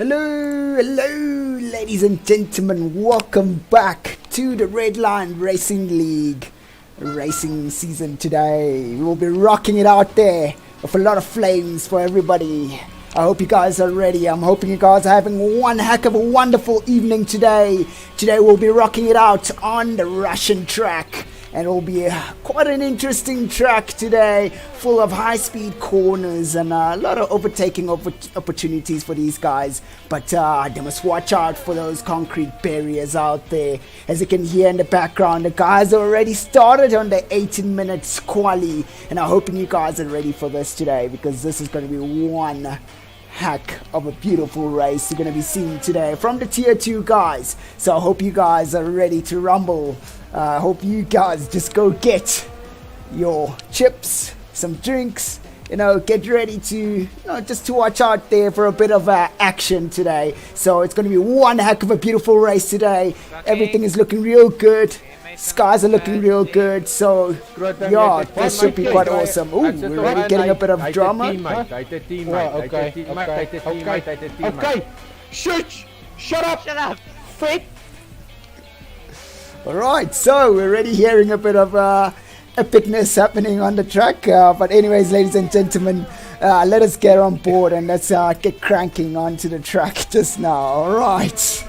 Hello, ladies and gentlemen. Welcome back to the Red Line Racing League racing season today. We will be rocking it out there with a lot of flames for everybody. I hope you guys are ready. I'm hoping you guys are having one heck of a wonderful evening today. Today we'll be rocking it out on the Russian track. And it will be quite an interesting track today, full of high-speed corners and a lot of overtaking opportunities for these guys. But they must watch out for those concrete barriers out there. As you can hear in the background, the guys are already started on the 18-minute quali. And I'm hoping you guys are ready for this today, because this is going to be one heck of a beautiful race you're going to be seeing today from the tier 2 guys. So I hope you guys are ready to rumble. I hope you guys just go get your chips, some drinks, get ready to, just to watch out there for a bit of action today. So it's going to be one heck of a beautiful race today. Everything is looking real good. Skies are looking real good. So, yeah, this should be quite awesome. Ooh, we're already getting a bit of drama. Okay. Shut up. Freak. Alright, so we're already hearing a bit of epicness happening on the track. But anyways, ladies and gentlemen, let us get on board and let's get cranking onto the track just now. Alright.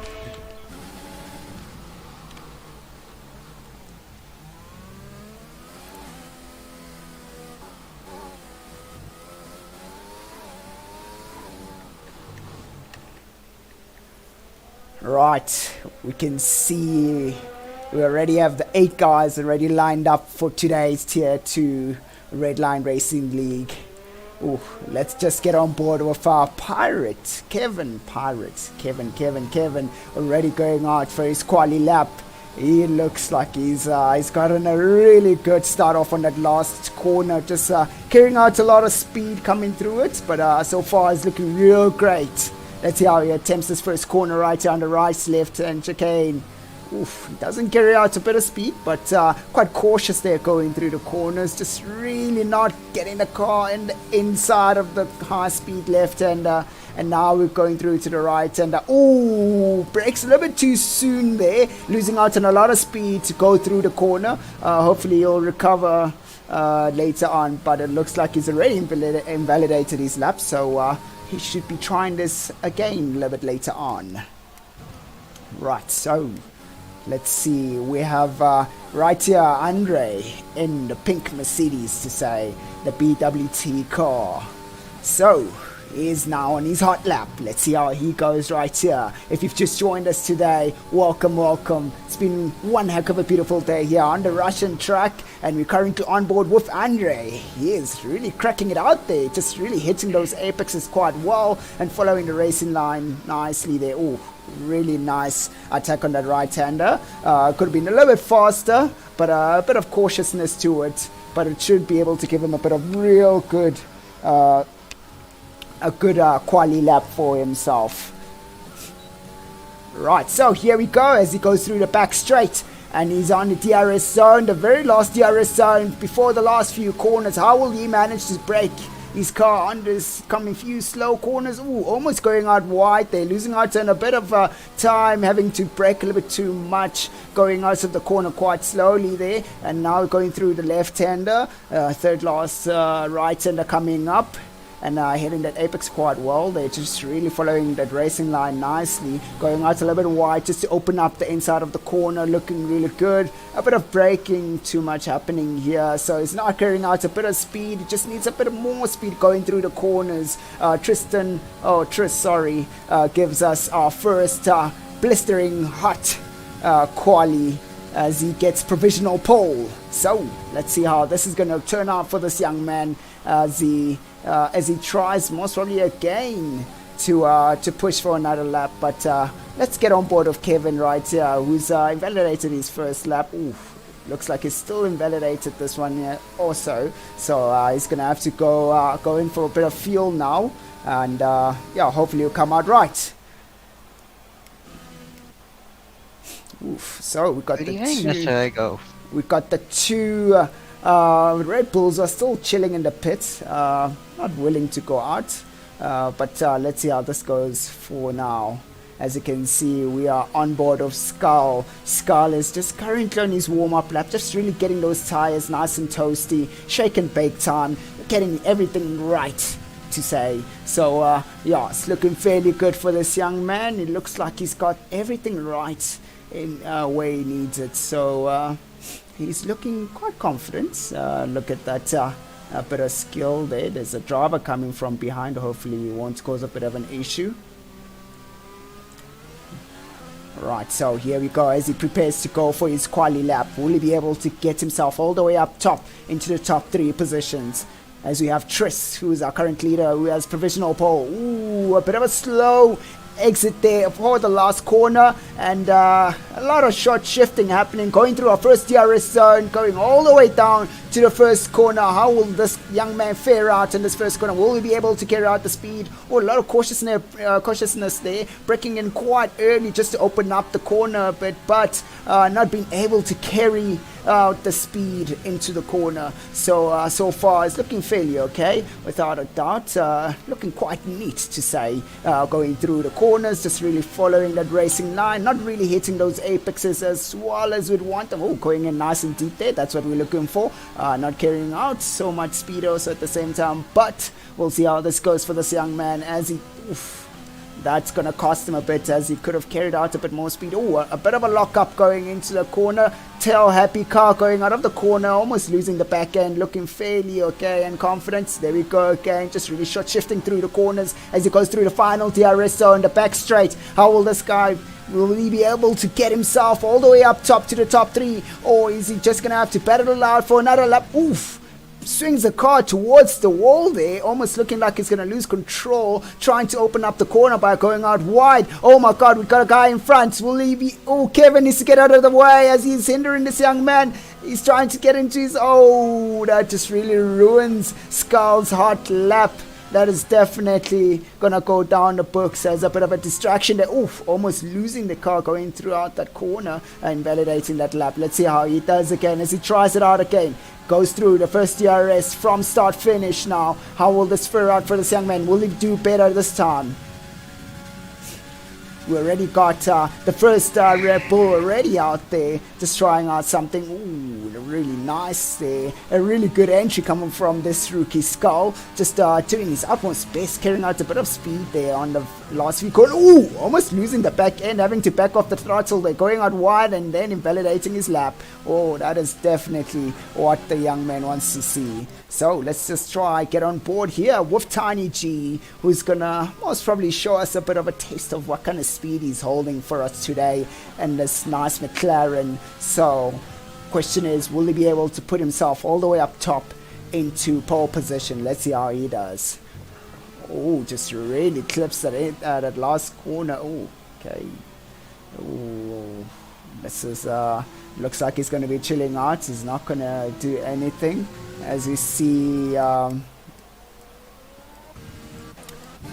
Right, we can see we already have the 8 guys already lined up for today's Tier 2 Red Line Racing League. Ooh, let's just get on board with our Pirate, Kevin, already going out for his quali lap. He looks like he's gotten a really good start off on that last corner, just carrying out a lot of speed coming through it, but so far he's looking real great. Let's see how he attempts this first corner right here on the right, left, and chicane. Oof, doesn't carry out a bit of speed, but quite cautious there going through the corners. Just really not getting the car in the inside of the high-speed left-hander. And now we're going through to the right-hander. Ooh, brakes a little bit too soon there. Losing out on a lot of speed to go through the corner. Hopefully he'll recover later on, but it looks like he's already invalidated his lap. So he should be trying this again a little bit later on. Right, so let's see. We have right here Andre in the pink Mercedes, to say, the BWT car. So he is now on his hot lap. Let's see how he goes right here. If you've just joined us today, welcome. It's been one heck of a beautiful day here on the Russian track, and we're currently on board with Andre. He is really cracking it out there, just really hitting those apexes quite well and following the racing line nicely there. Ooh, really nice attack on that right-hander. Could have been a little bit faster, but a bit of cautiousness to it, but it should be able to give him a bit of real good quali lap for himself. Right, so here we go as he goes through the back straight, and he's on the DRS zone, the very last DRS zone before the last few corners. How will he manage to brake his car on this coming few slow corners? Ooh, almost going out wide there, losing out on a bit of time, having to brake a little bit too much, going out of the corner quite slowly there, and now going through the left-hander, third last right-hander coming up, and hitting that apex quite well. They're just really following that racing line nicely, going out a little bit wide just to open up the inside of the corner, looking really good. A bit of braking too much happening here, so it's not carrying out a bit of speed. It just needs a bit of more speed going through the corners. Tris gives us our first blistering hot quali as he gets provisional pole. So let's see how this is going to turn out for this young man as he tries most probably again to push for another lap. But let's get on board with Kevin right here, who's invalidated his first lap. Ooh, looks like he's still invalidated this one here also. So he's gonna have to go in for a bit of fuel now, and yeah, hopefully he'll come out right. Oof, so we got the two Red Bulls are still chilling in the pits, not willing to go out. But let's see how this goes for now. As you can see, we are on board of Skull. Skull is just currently on his warm-up lap, just really getting those tires nice and toasty, shake and bake time, getting everything right to say. So yeah, it's looking fairly good for this young man. It looks like he's got everything right in where he needs it. So he's looking quite confident. Look at that. A bit of skill there. There's a driver coming from behind. Hopefully it won't cause a bit of an issue. Right, so here we go as he prepares to go for his quali lap. Will he be able to get himself all the way up top into the top 3 positions? As we have Tris, who is our current leader, who has provisional pole. Ooh, a bit of a slow exit there for the last corner, and a lot of short shifting happening, going through our first DRS zone, going all the way down to the first corner. How will this young man fare out in this first corner? Will he be able to carry out the speed? Oh, a lot of cautiousness there, breaking in quite early just to open up the corner a bit, but not being able to carry out the speed into the corner. So so far it's looking fairly okay, without a doubt. Looking quite neat to say, going through the corners, just really following that racing line, not really hitting those apexes as well as we'd want them. Oh, going in nice and deep there, that's what we're looking for. Not carrying out so much speed also at the same time, but we'll see how this goes for this young man as he... That's going to cost him a bit, as he could have carried out a bit more speed. Oh, a bit of a lock-up going into the corner. Tail happy car going out of the corner, almost losing the back end, looking fairly okay and confident. There we go again, just really short shifting through the corners as he goes through the final DRS zone, the back straight. How will this guy... Will he be able to get himself all the way up top to the top 3? Or is he just going to have to battle it out for another lap? Oof! Swings the car towards the wall there, almost looking like he's going to lose control, trying to open up the corner by going out wide. Oh my god, we've got a guy in front. Will he be... Oh, Kevin needs to get out of the way as he's hindering this young man. He's trying to get into his... Oh, that just really ruins Skull's hot lap. That is definitely going to go down the books as a bit of a distraction there. Oof, almost losing the car going throughout that corner and validating that lap. Let's see how he does again as he tries it out again. Goes through the first DRS from start finish now. How will this fare out for this young man? Will he do better this time? We already got the first Red Bull already out there, just trying out something. Ooh, really nice there. A really good entry coming from this rookie Skull, just doing his utmost best, carrying out a bit of speed there on the last few corners. Ooh, almost losing the back end, having to back off the throttle there, going out wide and then invalidating his lap. Oh, that is definitely what the young man wants to see. So let's just try get on board here with Tiny G, who's gonna most probably show us a bit of a taste of what kind of speed he's holding for us today in this nice McLaren. So question is, will he be able to put himself all the way up top into pole position? Let's see how he does. Oh, just really clips that last corner. Oh, okay. Oh, this is looks like he's going to be chilling out. He's not going to do anything, as we see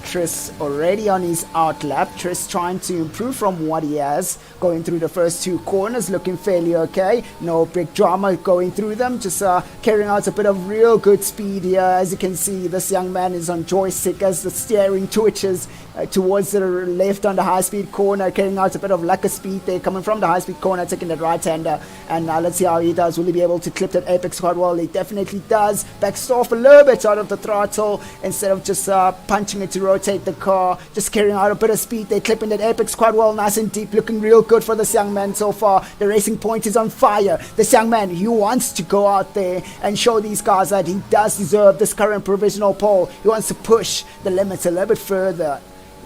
Tris already on his out lap. Tris trying to improve from what he has, going through the first 2 corners, looking fairly okay. No big drama going through them, just carrying out a bit of real good speed here. As you can see, this young man is on joystick as the steering twitches towards the left on the high-speed corner, carrying out a bit of lack of speed there, coming from the high-speed corner, taking that right-hander. And let's see how he does. Will he be able to clip that apex quite well? He definitely does. Backs off a little bit out of the throttle instead of just punching it to rotate the car, just carrying out a bit of speed. They're clipping that apex quite well, nice and deep, looking real good for this young man so far. The racing point is on fire. This young man, he wants to go out there and show these guys that he does deserve this current provisional pole. He wants to push the limits a little bit further,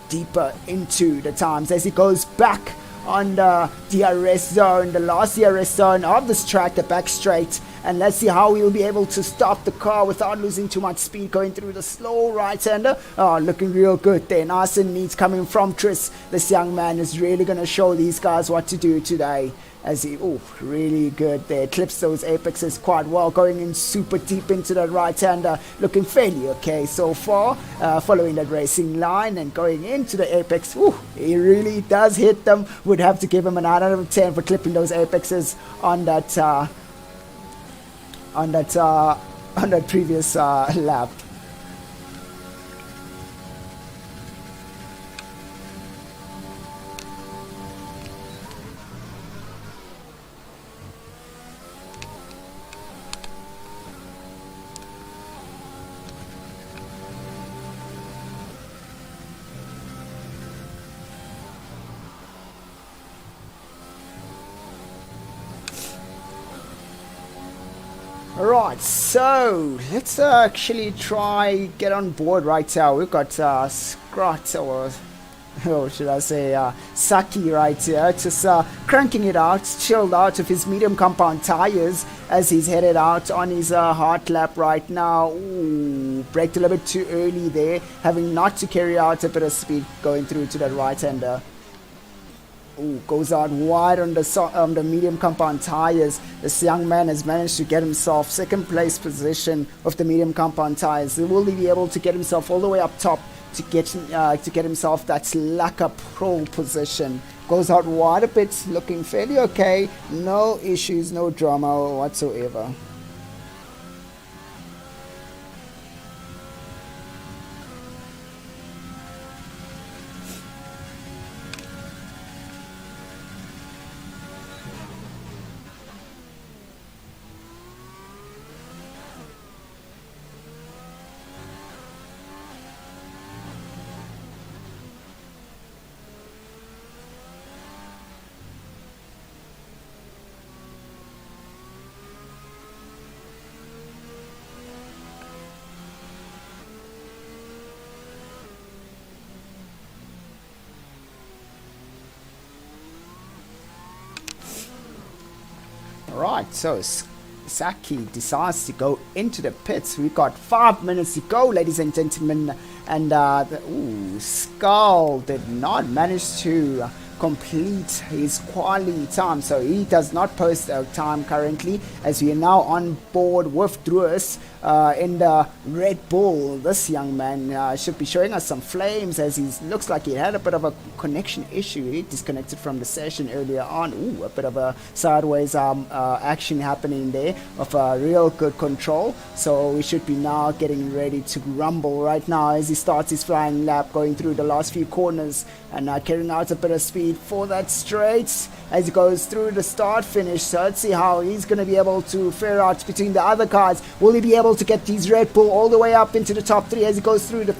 deeper into the times as he goes back on the DRS zone, the last DRS zone of this track, the back straight. And let's see how he'll be able to stop the car without losing too much speed, going through the slow right-hander. Oh, looking real good there. Nice and neat coming from Tris. This young man is really going to show these guys what to do today. As he, oh, really good there. Clips those apexes quite well, going in super deep into that right-hander. Looking fairly okay so far, following that racing line and going into the apex. Ooh, he really does hit them. Would have to give him an 9 out of 10 for clipping those apexes on that previous lap. Right, so let's actually try get on board right now. We've got Scrot, or should I say Saki right here, just cranking it out, chilled out of his medium compound tires as he's headed out on his hard lap right now. Ooh, braked a little bit too early there, having not to carry out a bit of speed going through to that right-hander. Ooh, goes out wide on the medium compound tires. This young man has managed to get himself second place position of the medium compound tires. Will he be able to get himself all the way up top to get himself that Slacka Pro position? Goes out wide a bit, looking fairly okay. No issues, no drama whatsoever. Alright, so Saki decides to go into the pits. We've got 5 minutes to go, ladies and gentlemen. And Skull did not manage to complete his quali time, so he does not post a time currently, as we are now on board with Druis in the Red Bull. This young man should be showing us some flames, as he looks like he had a bit of a connection issue. He disconnected from the session earlier on. Ooh, a bit of a sideways action happening there of real good control, so we should be now getting ready to rumble right now as he starts his flying lap, going through the last few corners and carrying out a bit of speed for that straight as he goes through the start finish. So let's see how he's going to be able to fare out between the other cars. Will he be able to get these Red Bull all the way up into the top 3 as he goes through the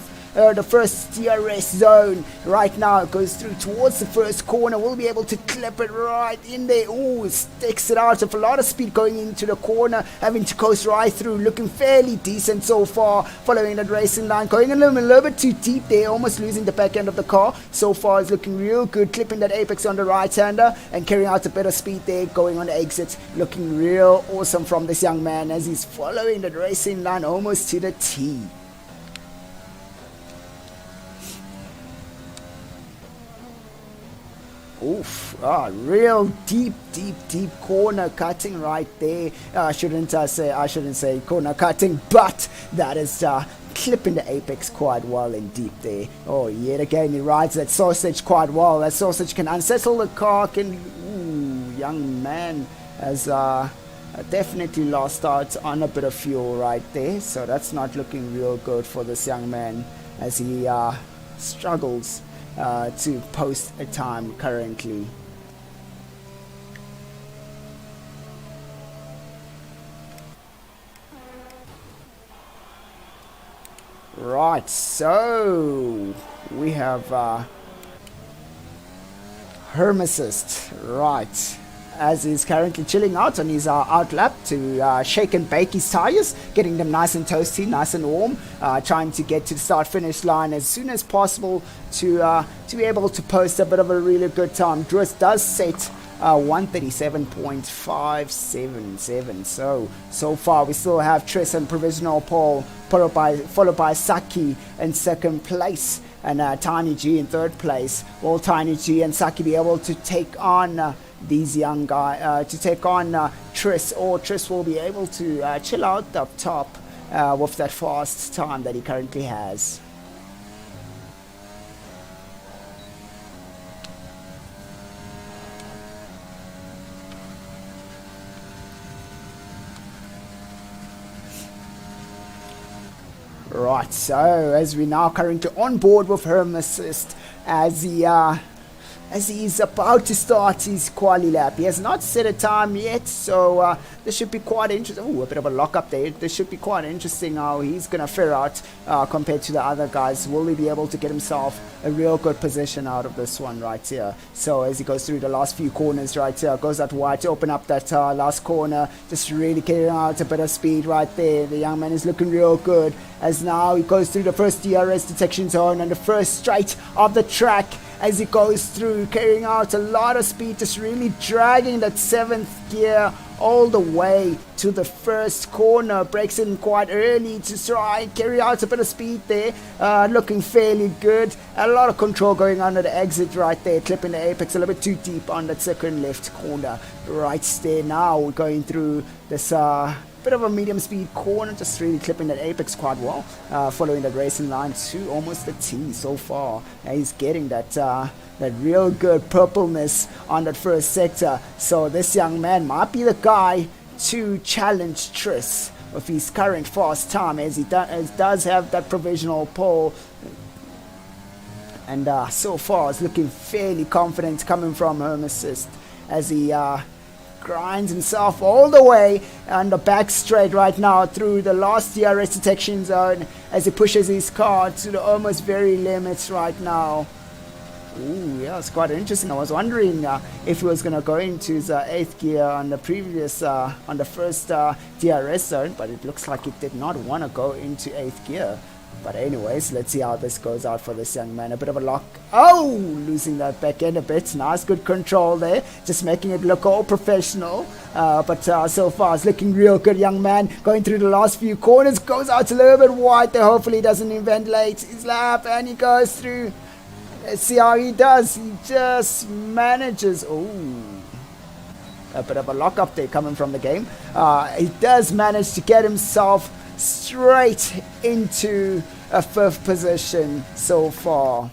first DRS zone? Right now it goes through towards the first corner. We'll be able to clip it right in there. Ooh, sticks it out of a lot of speed going into the corner, having to coast right through, looking fairly decent so far, following that racing line, going a little bit too deep there, almost losing the back end of the car. So far it's looking real good, clipping that apex on the right hander and carrying out a bit of speed there, going on the exit, looking real awesome from this young man as he's following that racing line almost to the T. Oof, real deep corner cutting right there. I shouldn't say corner cutting, but that is clipping the apex quite well and deep there. Oh, yet again he rides that sausage quite well. That sausage can unsettle the car. Young man has definitely lost out on a bit of fuel right there. So that's not looking real good for this young man as he struggles to post a time currently. Right, so we have Hermesist, right, as he's currently chilling out on his out lap to shake and bake his tires, getting them nice and toasty, nice and warm, trying to get to the start finish line as soon as possible to be able to post a bit of a really good time. Druis does set 137.577. So far we still have Triss and provisional pole, followed by Saki in second place, and Tiny G in third place. Will Tiny G and Saki be able to take on these young guys, to take on Triss, or Triss will be able to chill out up top with that fast time that he currently has? Right, so as we now currently on board with Hermesist, as he as he's about to start his quali lap. He has not set a time yet, so this should be quite interesting. Ooh, a bit of a lock up there. This should be quite interesting how he's going to fare out compared to the other guys. Will he be able to get himself a real good position out of this one right here? So as he goes through the last few corners right here, goes out wide to open up that last corner, just really carrying out a bit of speed right there. The young man is looking real good, as now he goes through the first DRS detection zone and the first straight of the track as he goes through, carrying out a lot of speed, just really dragging that 7th gear all the way to the first corner. Breaks in quite early to try and carry out a bit of speed there. Looking fairly good. A lot of control going on at the exit right there, clipping the apex a little bit too deep on that second left corner. Right there now, we're going through this bit of a medium speed corner, just really clipping that apex quite well, following that racing line to almost the T so far. He's getting that real good purpleness on that first sector, so this young man might be the guy to challenge Tris with his current fast time, as he does have that provisional pole, and so far it's looking fairly confident coming from Home Assist as he grinds himself all the way on the back straight right now through the last DRS detection zone as he pushes his car to the almost very limits right now. Ooh, yeah, it's quite interesting. I was wondering if he was going to go into his 8th gear on the previous, on the first DRS zone, but it looks like it did not want to go into 8th gear. But anyways, let's see how this goes out for this young man. A bit of a lock. Oh, losing that back end a bit. Nice, good control there. Just making it look all professional. But so far, it's looking real good, young man. Going through the last few corners. Goes out a little bit wide there. Hopefully, he doesn't invent late his lap. And he goes through. Let's see how he does. He just manages. Oh, a bit of a lock up there coming from the game. He does manage to get himself straight into a 5th position so far.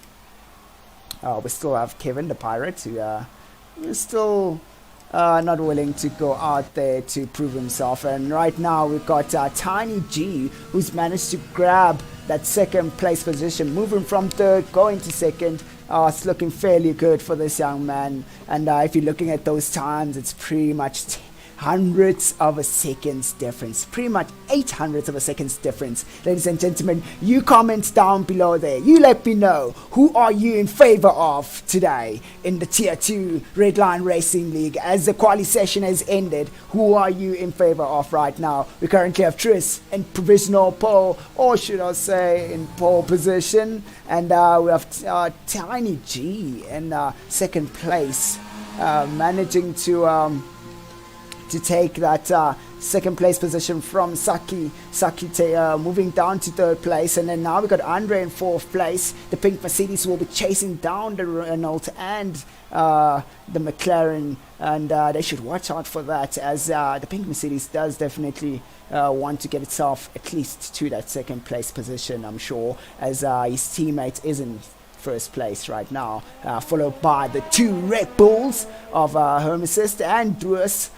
We still have Kevin the Pirate, who is still not willing to go out there to prove himself. And right now we've got Tiny G, who's managed to grab that 2nd place position, moving from 3rd, going to 2nd. It's looking fairly good for this young man. And if you're looking at those times, it's pretty much hundreds of a seconds difference, pretty much 800 of a seconds difference. Ladies and gentlemen, you comment down below there. You let me know, who are you in favor of today in the Tier 2 Red Line Racing League as the quali session has ended? Who are you in favor of right now? We currently have Tris in provisional pole, or should I say in pole position, and we have Tiny G in 2nd place, managing to take that 2nd place position from Saki moving down to 3rd place. And then now we got Andre in 4th place. The pink Mercedes will be chasing down the Renault and the McLaren, and they should watch out for that, as the pink Mercedes does definitely want to get itself at least to that 2nd place position, I'm sure, as his teammate isn't 1st place right now, followed by the 2 Red Bulls of Home Assist and Druas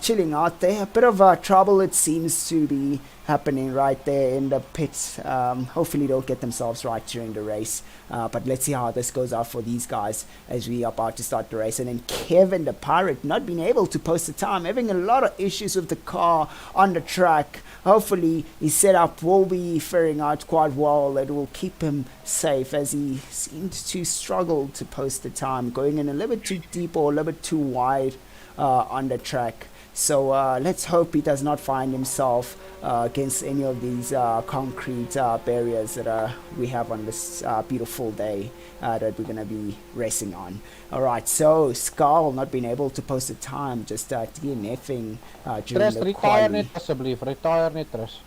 chilling out there. A bit of trouble it seems to be happening right there in the pits. Hopefully they'll get themselves right during the race, but let's see how this goes out for these guys as we are about to start the race. And then Kevin the Pirate not being able to post the time, having a lot of issues with the car on the track. Hopefully his setup will be faring out quite well. It will keep him safe, as he seemed to struggle to post the time, going in a little bit too deep or a little bit too wide on the track. So let's hope he does not find himself against any of these concrete barriers that we have on this beautiful day that we're going to be racing on. Alright, so Skull not being able to post a time, just DNFing during the quali. Retire net, Tris.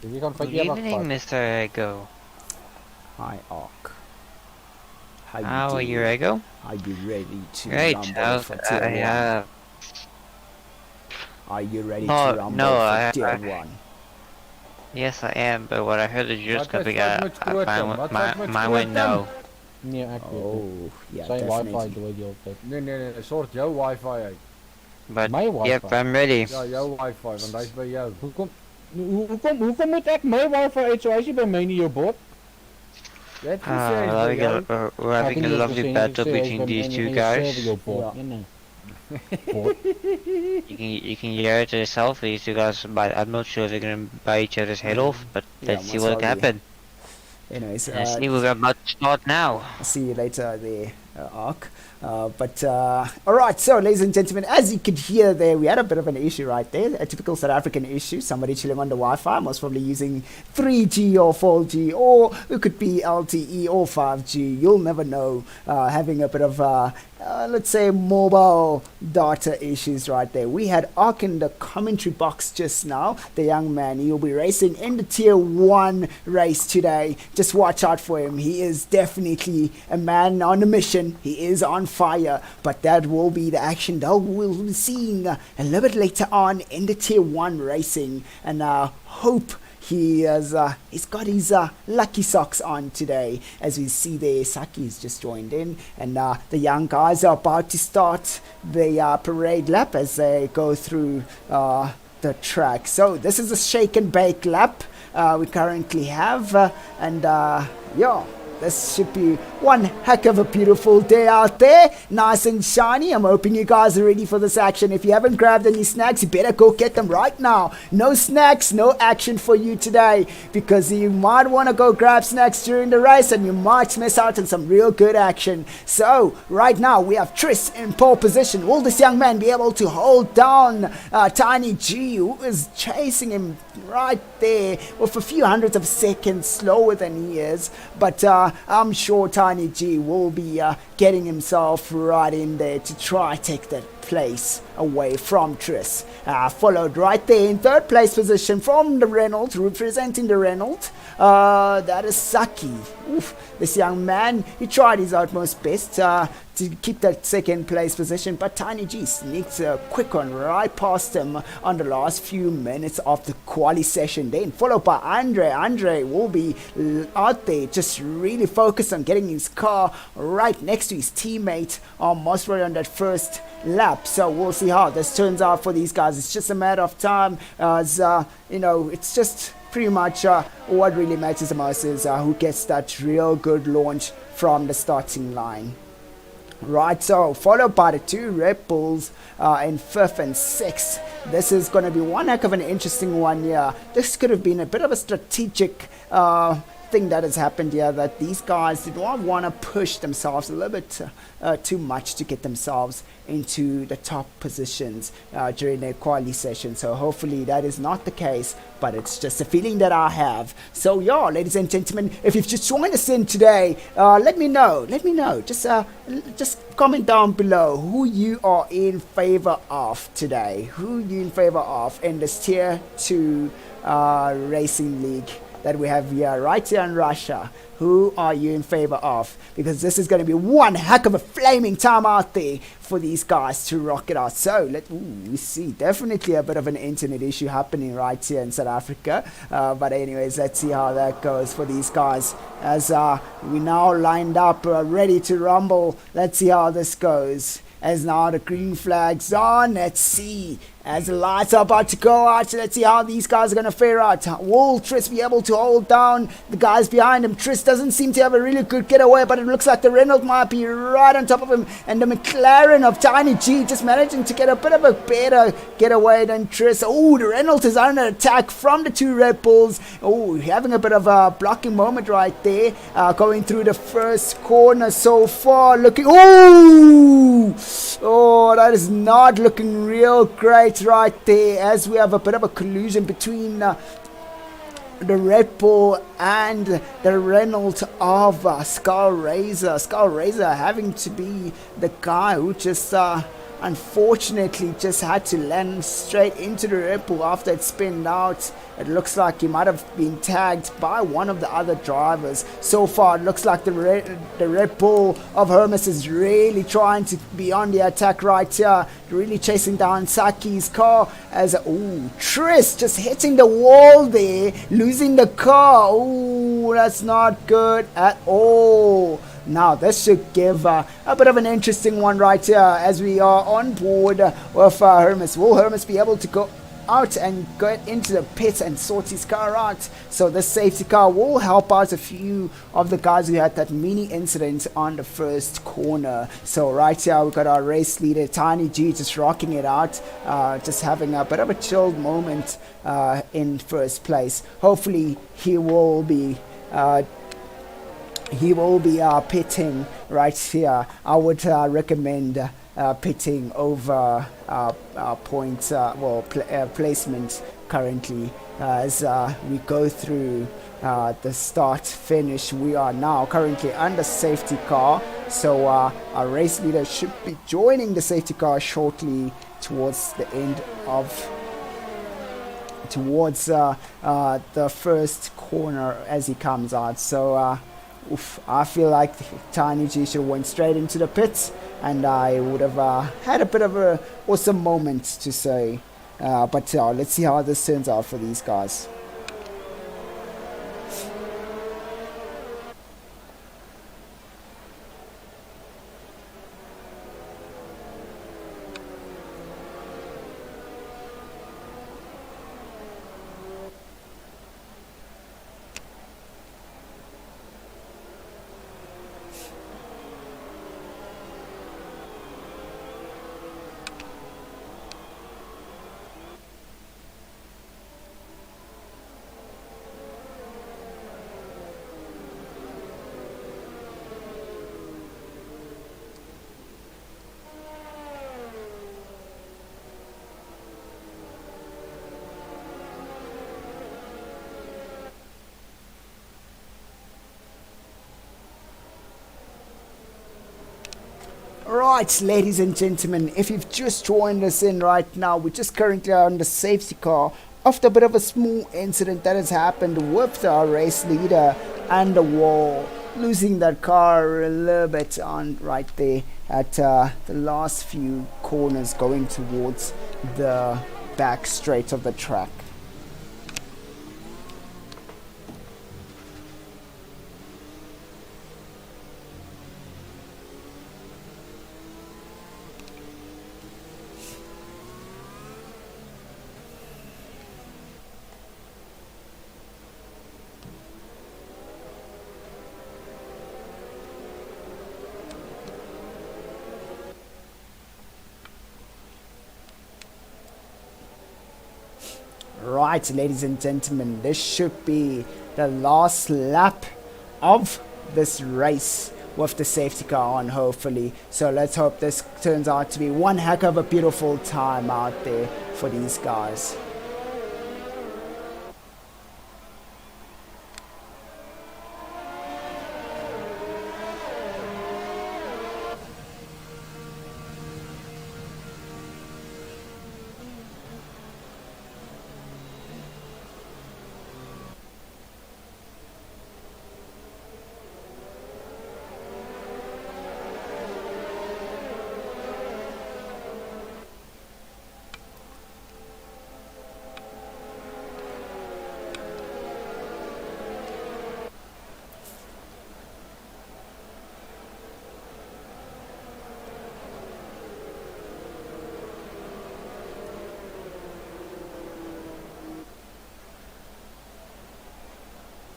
Good evening, Mr. Ego. Hi, Ark. How are you, Ego? Are you ready to Great. rumble for Tier 1? Are you ready to rumble for Tier 1? Yes, I am, but what I heard is you're just gonna be my way no. Nee, ek weet Oh, nie. yeah, Sy wifi definitely. dooi die hele tyd. Nee, sort jou wifi uit. But My Wi-Fi? yep, I'm ready. Ja, jou wifi, want hy's by jou. Hoekom moet ek my wifi uit, so hy's nie by my nie, jou bot? Dit gesê by jou. We're having a lovely battle between these two guys. You can hear it yourself. These two guys, but I'm not sure if they're gonna bite each other's head off. But let's see what happens. Anyways, See, we're about to start now. see you later there, Ark. Alright, so ladies and gentlemen, as you could hear there, we had a bit of an issue right there, a typical South African issue, somebody chilling on the Wi-Fi, most probably using 3G or 4G, or it could be LTE or 5G, you'll never know, having a bit of, let's say, mobile data issues right there. We had Ark in the commentary box just now, the young man, he'll be racing in the Tier 1 race today. Just watch out for him, he is definitely a man on a mission, he is on fire, but that will be the action that we'll be seeing a little bit later on in the Tier 1 racing, and hope he's got his lucky socks on today. As we see there, Saki's just joined in, and the young guys are about to start the parade lap as they go through the track. So this is a shake and bake lap we currently have, and yeah, this should be one heck of a beautiful day out there, nice and shiny. I'm hoping you guys are ready for this action. If you haven't grabbed any snacks, you better go get them right now. No snacks, no action for you today, because you might want to go grab snacks during the race and you might miss out on some real good action. So right now we have Tris in pole position. Will this young man be able to hold down Tiny G, who is chasing him right there with a few hundreds of seconds slower than he is? But I'm sure Tiny G will be getting himself right in there to try take that place away from Tris. Followed right there in third place position from the Reynolds, representing the Reynolds. That is Saki. Oof, this young man, he tried his utmost best to keep that second place position, but Tiny G sneaked a quick one right past him on the last few minutes of the quali session. Then followed by Andre. Andre will be out there just really focused on getting his car right next to his teammate, almost right on that first lap. So we'll see how this turns out for these guys. It's just a matter of time, as you know, it's just pretty much what really matters the most is who gets that real good launch from the starting line. Right, so followed by the two Red Bulls in 5th and 6th. This is going to be one heck of an interesting one here. This could have been a bit of a strategic thing that has happened here, that these guys did not want to push themselves a little bit too much to get themselves into the top positions during their quali session. So hopefully that is not the case, but it's just a feeling that I have. So yeah, ladies and gentlemen, if you've just joined us in today, let me know, just comment down below who you are in favor of today, who you in favor of in this tier 2 racing league that we have here, right here in Russia. Who are you in favor of? Because this is going to be one heck of a flaming time out there for these guys to rock it out. So we see definitely a bit of an internet issue happening right here in South Africa. But anyways, let's see how that goes for these guys as we now lined up ready to rumble. Let's see how this goes. As now the green flag's on, let's see. As the lights are about to go out, let's see how these guys are going to fare out. Will Tris be able to hold down the guys behind him? Tris doesn't seem to have a really good getaway, but it looks like the Renault might be right on top of him. And the McLaren of Tiny G just managing to get a bit of a better getaway than Tris. Oh, the Renault is under attack from the two Red Bulls. Oh, having a bit of a blocking moment right there. Going through the first corner so far. Looking... Oh, that is not looking real great right there, as we have a bit of a collusion between the Red Bull and the Renault of Skull Razor. Skull Razor having to be the guy who just unfortunately just had to land straight into the Red Bull after it spinned out. It looks like he might have been tagged by one of the other drivers. So far it looks like the Red Bull of Hermes is really trying to be on the attack right here, really chasing down Saki's car as Tris just hitting the wall there, losing the car. Ooh, that's not good at all. Now this should give a bit of an interesting one right here as we are on board with Hermes. Will Hermes be able to go out and get into the pit and sort his car out. So the safety car will help out a few of the guys who had that mini incident on the first corner. So right here we got our race leader Tiny G just rocking it out, just having a bit of a chilled moment in first place. Hopefully he will be pitting right here. I would recommend pitting over placement currently as we go through the start finish. We are now currently under safety car, so our race leader should be joining the safety car shortly towards the end of the first corner as he comes out. So I feel like Tiny G should have went straight into the pits, and I would have had a bit of a awesome moment to say. But let's see how this turns out for these guys. Right, ladies and gentlemen, if you've just joined us in right now, we're just currently on the safety car after a bit of a small incident that has happened with our race leader and the wall, losing that car a little bit on right there at the last few corners going towards the back straight of the track. Right, ladies and gentlemen, this should be the last lap of this race with the safety car on, hopefully. So let's hope this turns out to be one heck of a beautiful time out there for these guys.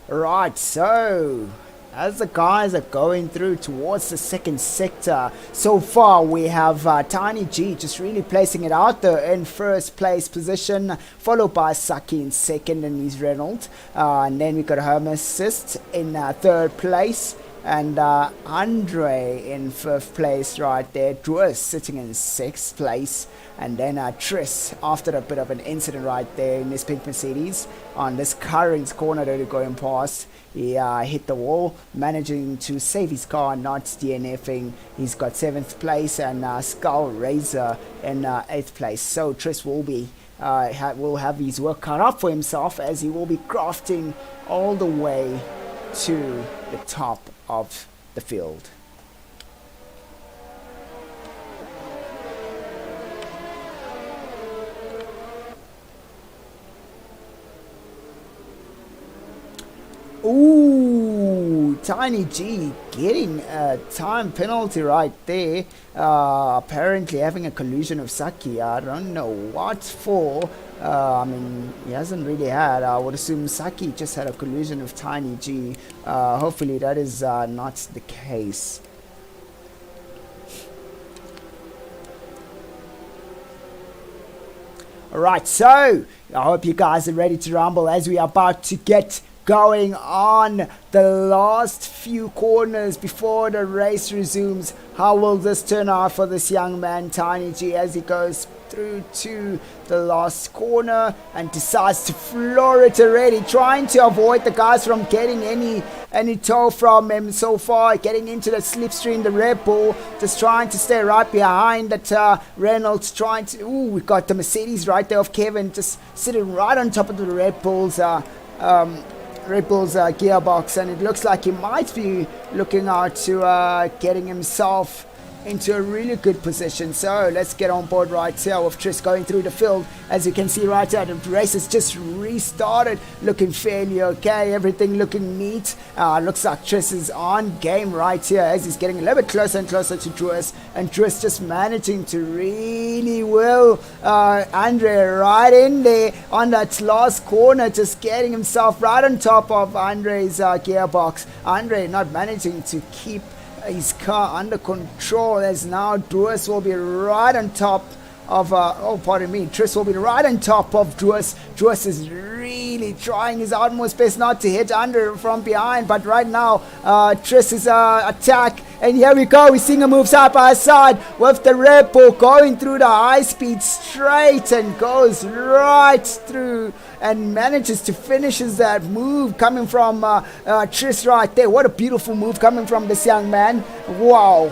Right, so as the guys are going through towards the second sector, so far we have Tiny G just really placing it out there in first place position, followed by Saki in second and his Reynolds, and then we got Hermes in third place, and Andre in fifth place right there, Druis sitting in sixth place, and then Tris, after a bit of an incident right there in this pink Mercedes on this current corner that we're going past, he hit the wall, managing to save his car, not DNFing. He's got 7th place, and Skull Razor in 8th place. So Tris will be will have his work cut out for himself, as he will be crafting all the way to the top of the field. Ooh, Tiny G getting a time penalty right there. Apparently having a collision of Saki. I don't know what for. I mean, he hasn't really had. I would assume Saki just had a collision of Tiny G. Hopefully that is not the case. Alright, so I hope you guys are ready to rumble as we are about to get going on the last few corners before the race resumes. How will this turn out for this young man Tiny G as he goes through to the last corner and decides to floor it already, trying to avoid the guys from getting any tow from him so far, getting into the slipstream, the Red Bull, just trying to stay right behind that Reynolds, trying to, we got the Mercedes right there of Kevin, just sitting right on top of the Red Bull's gearbox, and it looks like he might be looking out to getting himself into a really good position. So let's get on board right here with Tris going through the field. As you can see right here, the race has just restarted, looking fairly okay, everything looking neat. Looks like Tris is on game right here as he's getting a little bit closer and closer to Druis, and Druis just managing to really will Andre right in there on that last corner, just getting himself right on top of Andre's gearbox. Andre not managing to keep his car under control, as now Druis will be right on top of Tris will be right on top of Druis. Druis is really trying his utmost best not to hit under from behind, but right now Tris' attack, and here we go, we're seeing a move side by side with the Red Bull going through the high speed straight and goes right through and manages to finish that move coming from Tris right there. What a beautiful move coming from this young man. Wow.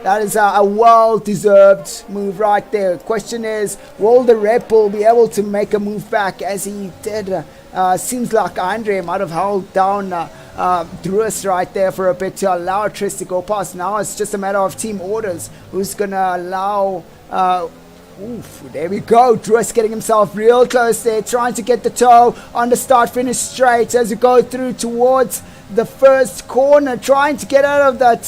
That is a well-deserved move right there. Question is, will the Red Bull be able to make a move back as he did? Seems like Andre might have held down Druis right there for a bit to allow Tris to go past. Now it's just a matter of team orders. Who's going to allow... there we go. Druis getting himself real close there, trying to get the toe on the start-finish straight as we go through towards the first corner, trying to get out of that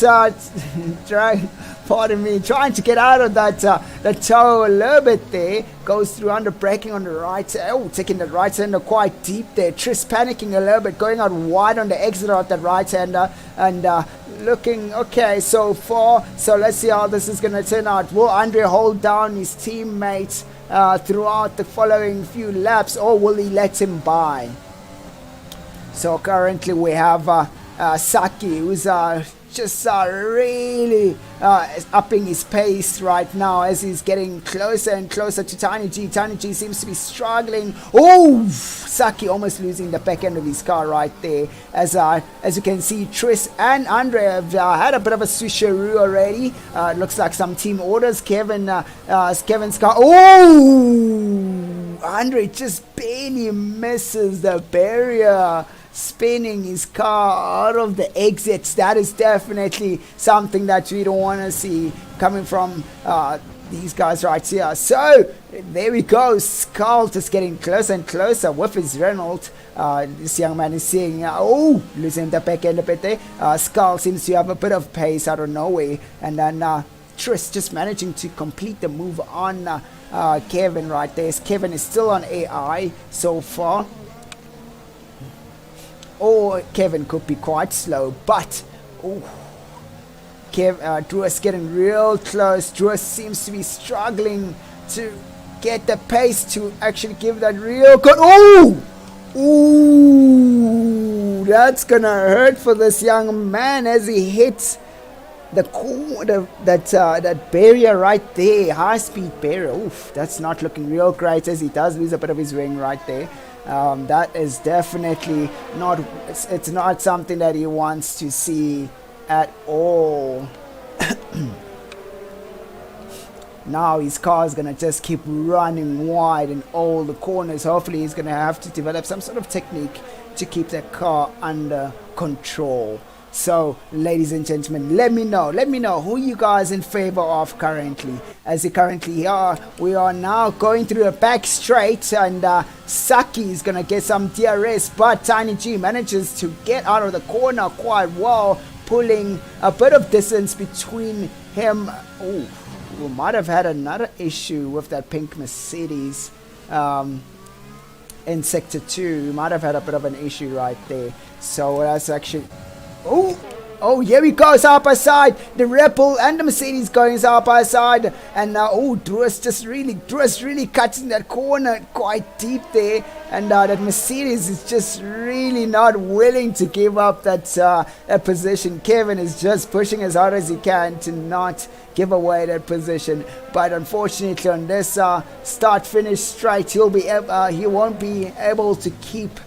trying to get out of that the toe a little bit there. Goes through under braking on the right. Taking the right hander quite deep there. Tris panicking a little bit, going out wide on the exit of that right hander, and looking okay so far. So let's see how this is going to turn out. Will Andre hold down his teammates throughout the following few laps, or will he let him by? So currently we have Saki, who's just really upping his pace right now as he's getting closer and closer to Tiny G. Tiny G seems to be struggling. Saki almost losing the back end of his car right there. As you can see, Tris and Andre have had a bit of a switcheroo already. Looks like some team orders. Kevin's car. Andre just barely misses the barrier, spinning his car out of the exits. That is definitely something that we don't want to see coming from these guys right here. So there we go. Skull just getting closer and closer with his Renault. This young man is seeing losing the back end a bit there. Skull seems to have a bit of pace out of nowhere, and then Tris just managing to complete the move on Kevin right there. Kevin is still on AI so far. Kevin could be quite slow, but Druis getting real close. Druis seems to be struggling to get the pace to actually give that real good. That's gonna hurt for this young man as he hits that barrier right there, high speed barrier. That's not looking real great as he does lose a bit of his wing right there. That is definitely not, it's not something that he wants to see at all. Now his car is going to just keep running wide in all the corners. Hopefully he's going to have to develop some sort of technique to keep the car under control. So, ladies and gentlemen, let me know who you guys in favor of currently. As you currently are, we are now going through a back straight, and Saki is gonna get some DRS, but Tiny G manages to get out of the corner quite well, pulling a bit of distance between him. Oh, we might have had another issue with that pink Mercedes. In sector 2, we might have had a bit of an issue right there. So that's actually... Oh, here we go, side by side. The Red Bull and the Mercedes going side by side. And now, Druas really cutting that corner quite deep there. And that Mercedes is just really not willing to give up that position. Kevin is just pushing as hard as he can to not give away that position. But unfortunately, on this start-finish straight, he won't be able to keep.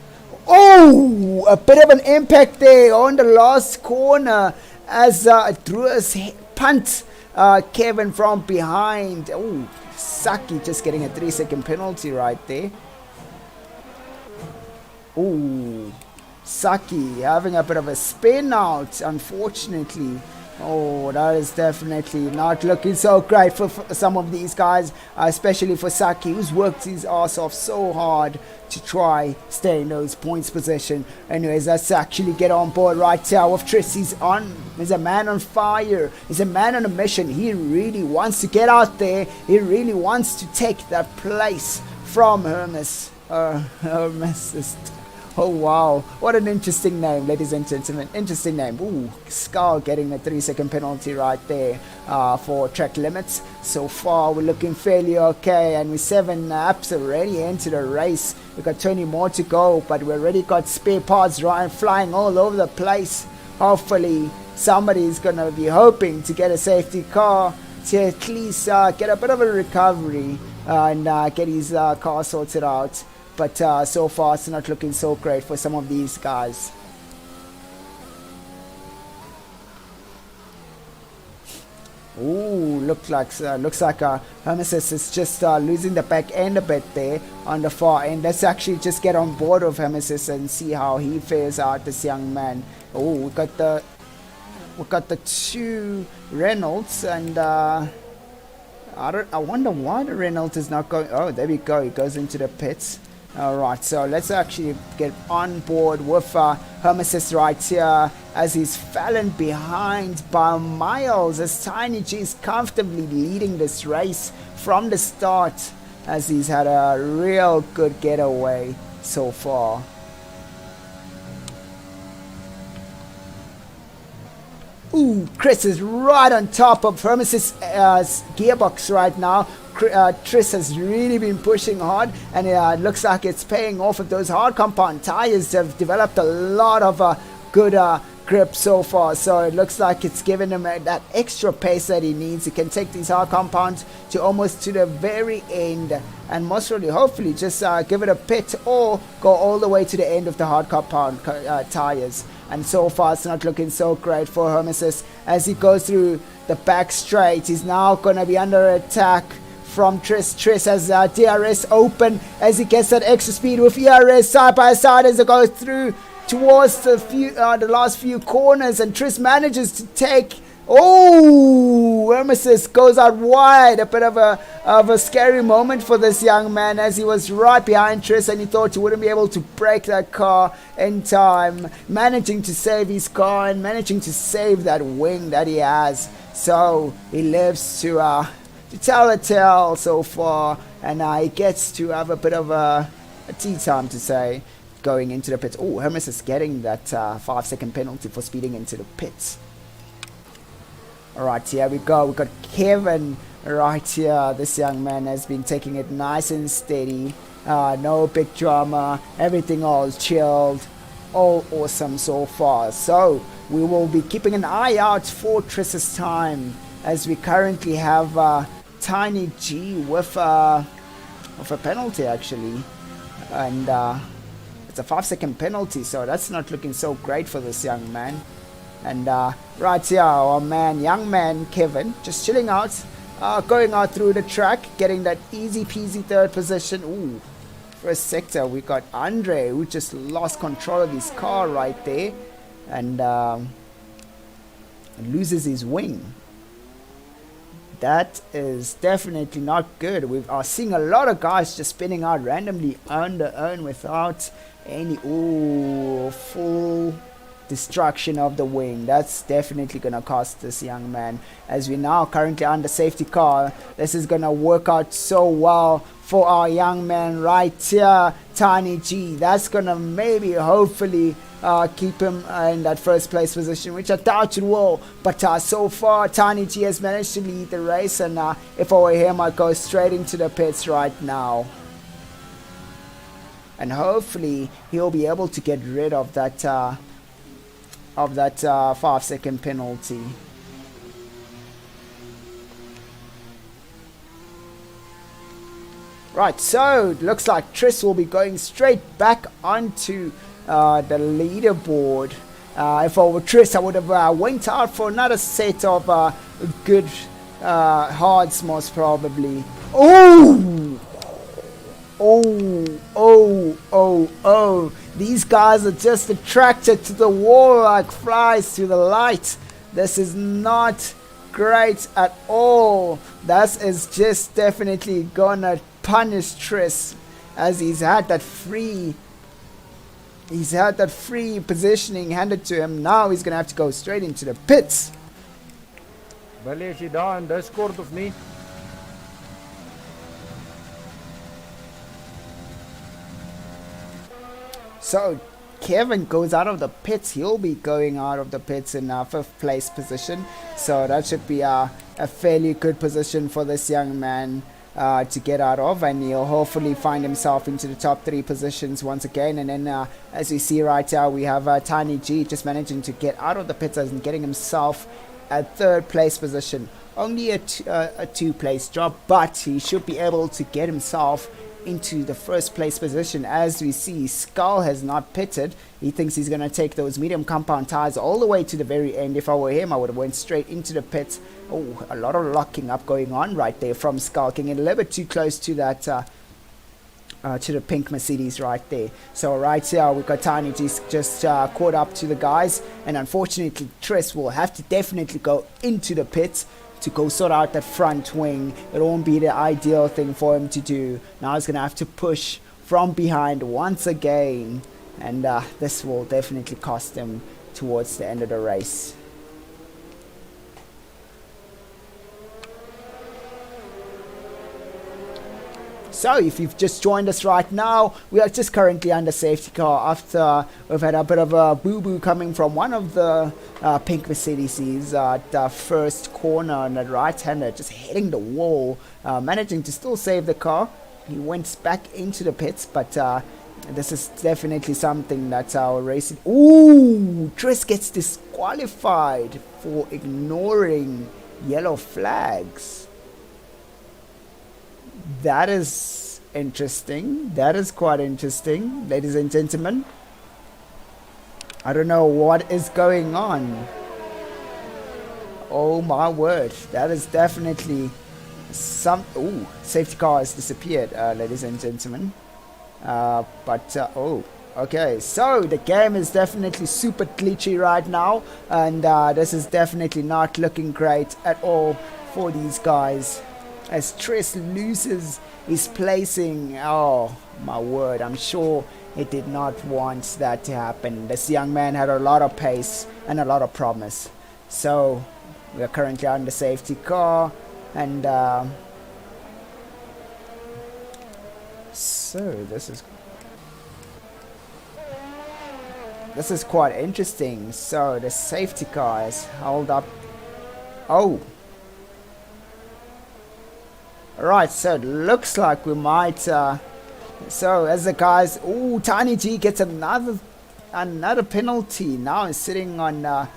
Oh, a bit of an impact there on the last corner as Druas punt Kevin from behind. Oh, Saki just getting a 3-second penalty right there. Oh, Saki having a bit of a spin out, unfortunately. Oh, that is definitely not looking so great for some of these guys, especially for Saki, who's worked his ass off so hard to try stay in those points position. Anyways, let's actually get on board right here with Triss. He's a man on fire. He's a man on a mission. He really wants to get out there. He really wants to take that place from Hermes. Hermes. Oh wow, what an interesting name, ladies and gentlemen. Interesting name. Ooh, Skull getting a 3-second penalty right there for track limits. So far we're looking fairly okay, and we're 7 laps already into the race. We've got 20 more to go, but we already got spare parts flying all over the place. Hopefully somebody's gonna be hoping to get a safety car to at least get a bit of a recovery and get his car sorted out. But so far it's not looking so great for some of these guys. Ooh, looks like Hermes is just losing the back end a bit there on the far end. Let's actually just get on board with Hermes and see how he fares out, this young man. Oh, we got the 2 Reynolds, and I wonder why the Reynolds is not going. Oh, there we go. He goes into the pits. Alright, so let's actually get on board with Hermes right here, as he's fallen behind by miles, as Tiny G is comfortably leading this race from the start, as he's had a real good getaway so far. Ooh, Chris is right on top of Hermes' gearbox right now. Triss has really been pushing hard, and it looks like it's paying off. With those hard compound tires have developed a lot of good grip so far, so it looks like it's given him that extra pace that he needs. He can take these hard compounds to almost to the very end, and most probably, hopefully, just give it a pit or go all the way to the end of the hard compound tires. And so far it's not looking so great for Hermes as he goes through the back straight. He's now going to be under attack from Triss. Triss has DRS open as he gets that extra speed with ERS side by side as it goes through towards the last few corners, and Triss manages to take. Oh, Hermes goes out wide. A bit of a scary moment for this young man, as he was right behind Triss and he thought he wouldn't be able to break that car in time, managing to save his car and managing to save that wing that he has. So he lives to tell a tale so far, and he gets to have a bit of a tea time to say going into the pits. Oh, Hermes is getting that 5-second penalty for speeding into the pits. Alright, here we go. We got Kevin right here. This young man has been taking it nice and steady. No big drama. Everything all chilled. All awesome so far. So we will be keeping an eye out for Triss's time, as we currently have Tiny G with a penalty actually. And it's a 5-second penalty, so that's not looking so great for this young man. And right here, our young man Kevin, just chilling out, going out through the track, getting that easy peasy 3rd position. Ooh, first sector, we got Andre, who just lost control of his car right there. And loses his wing. That is definitely not good. We are seeing a lot of guys just spinning out randomly on their own without any full destruction of the wing. That's definitely gonna cost this young man. As we now currently under safety car, this is gonna work out so well for our young man right here, Tiny G. That's gonna maybe hopefully keep him in that first place position, which I doubt it will. But so far, Tiny G has managed to lead the race, and if I were him, I'd go straight into the pits right now. And hopefully, he'll be able to get rid of that 5-second penalty. Right, so it looks like Tris will be going straight back onto the leaderboard. If I were Tris, I would have went out for another set of good hards, most probably. Oh! Oh. These guys are just attracted to the wall like flies to the light. This is not great at all. That is just definitely gonna punish Tris, as he's had that free positioning handed to him. Now he's gonna have to go straight into the pits. Billy, is jy daar in Discord of nie? So Kevin goes out of the pits. He'll be going out of the pits in 5th place position. So that should be a fairly good position for this young man to get out of, and he'll hopefully find himself into the top 3 positions once again. And then as we see right here, we have Tiny G just managing to get out of the pits and getting himself a 3rd place position. Only a 2-place drop, but he should be able to get himself into the 1st place position. As we see, Skull has not pitted. He thinks he's going to take those medium compound tires all the way to the very end. If I were him, I would have went straight into the pits. Oh, a lot of locking up going on right there from Skull, getting a little bit too close to that to the pink Mercedes right there. So right here we've got Tiny just caught up to the guys, and unfortunately Tris will have to definitely go into the pits to go sort out that front wing. It won't be the ideal thing for him to do. Now he's going to have to push from behind once again, and this will definitely cost him towards the end of the race. So if you've just joined us right now, we are just currently under safety car after we've had a bit of a boo-boo coming from one of the pink Mercedes at the first corner on the right-hander, just hitting the wall, managing to still save the car. He went back into the pits, but this is definitely something that our racing... Ooh! Tris gets disqualified for ignoring yellow flags. That is interesting. That is quite interesting, ladies and gentlemen. I don't know what is going on. Oh my word. That is definitely some... Ooh, safety car has disappeared, ladies and gentlemen. Oh, okay. So the game is definitely super glitchy right now, and this is definitely not looking great at all for these guys, as Tris loses his placing. Oh my word, I'm sure he did not want that to happen. This young man had a lot of pace and a lot of promise. So we are currently on the safety car, and so this is quite interesting. So the safety car is held up. Oh, right, so it looks like we might so as the guys... Ooh, Tiny G gets another penalty. Now he's sitting on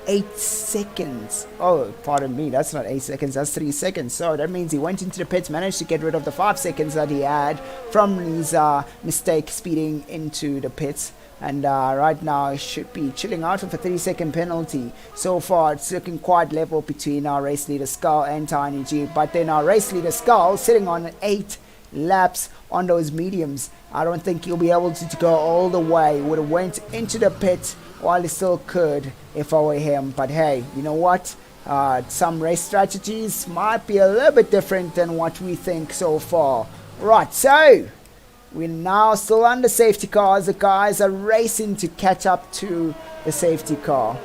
8 seconds. Oh, pardon me, that's not 8 seconds, that's 3 seconds. So that means he went into the pits, managed to get rid of the 5 seconds that he had from his mistake speeding into the pits. And right now he should be chilling out with a 3-second penalty. So far it's looking quite level between our race leader Skull and Tiny G. But then our race leader Skull sitting on 8 laps on those mediums. I don't think he'll be able to go all the way. Would have went into the pit while he still could if I were him. But hey, you know what? Some race strategies might be a little bit different than what we think so far. Right, so we're now still under safety cars. The guys are racing to catch up to the safety car.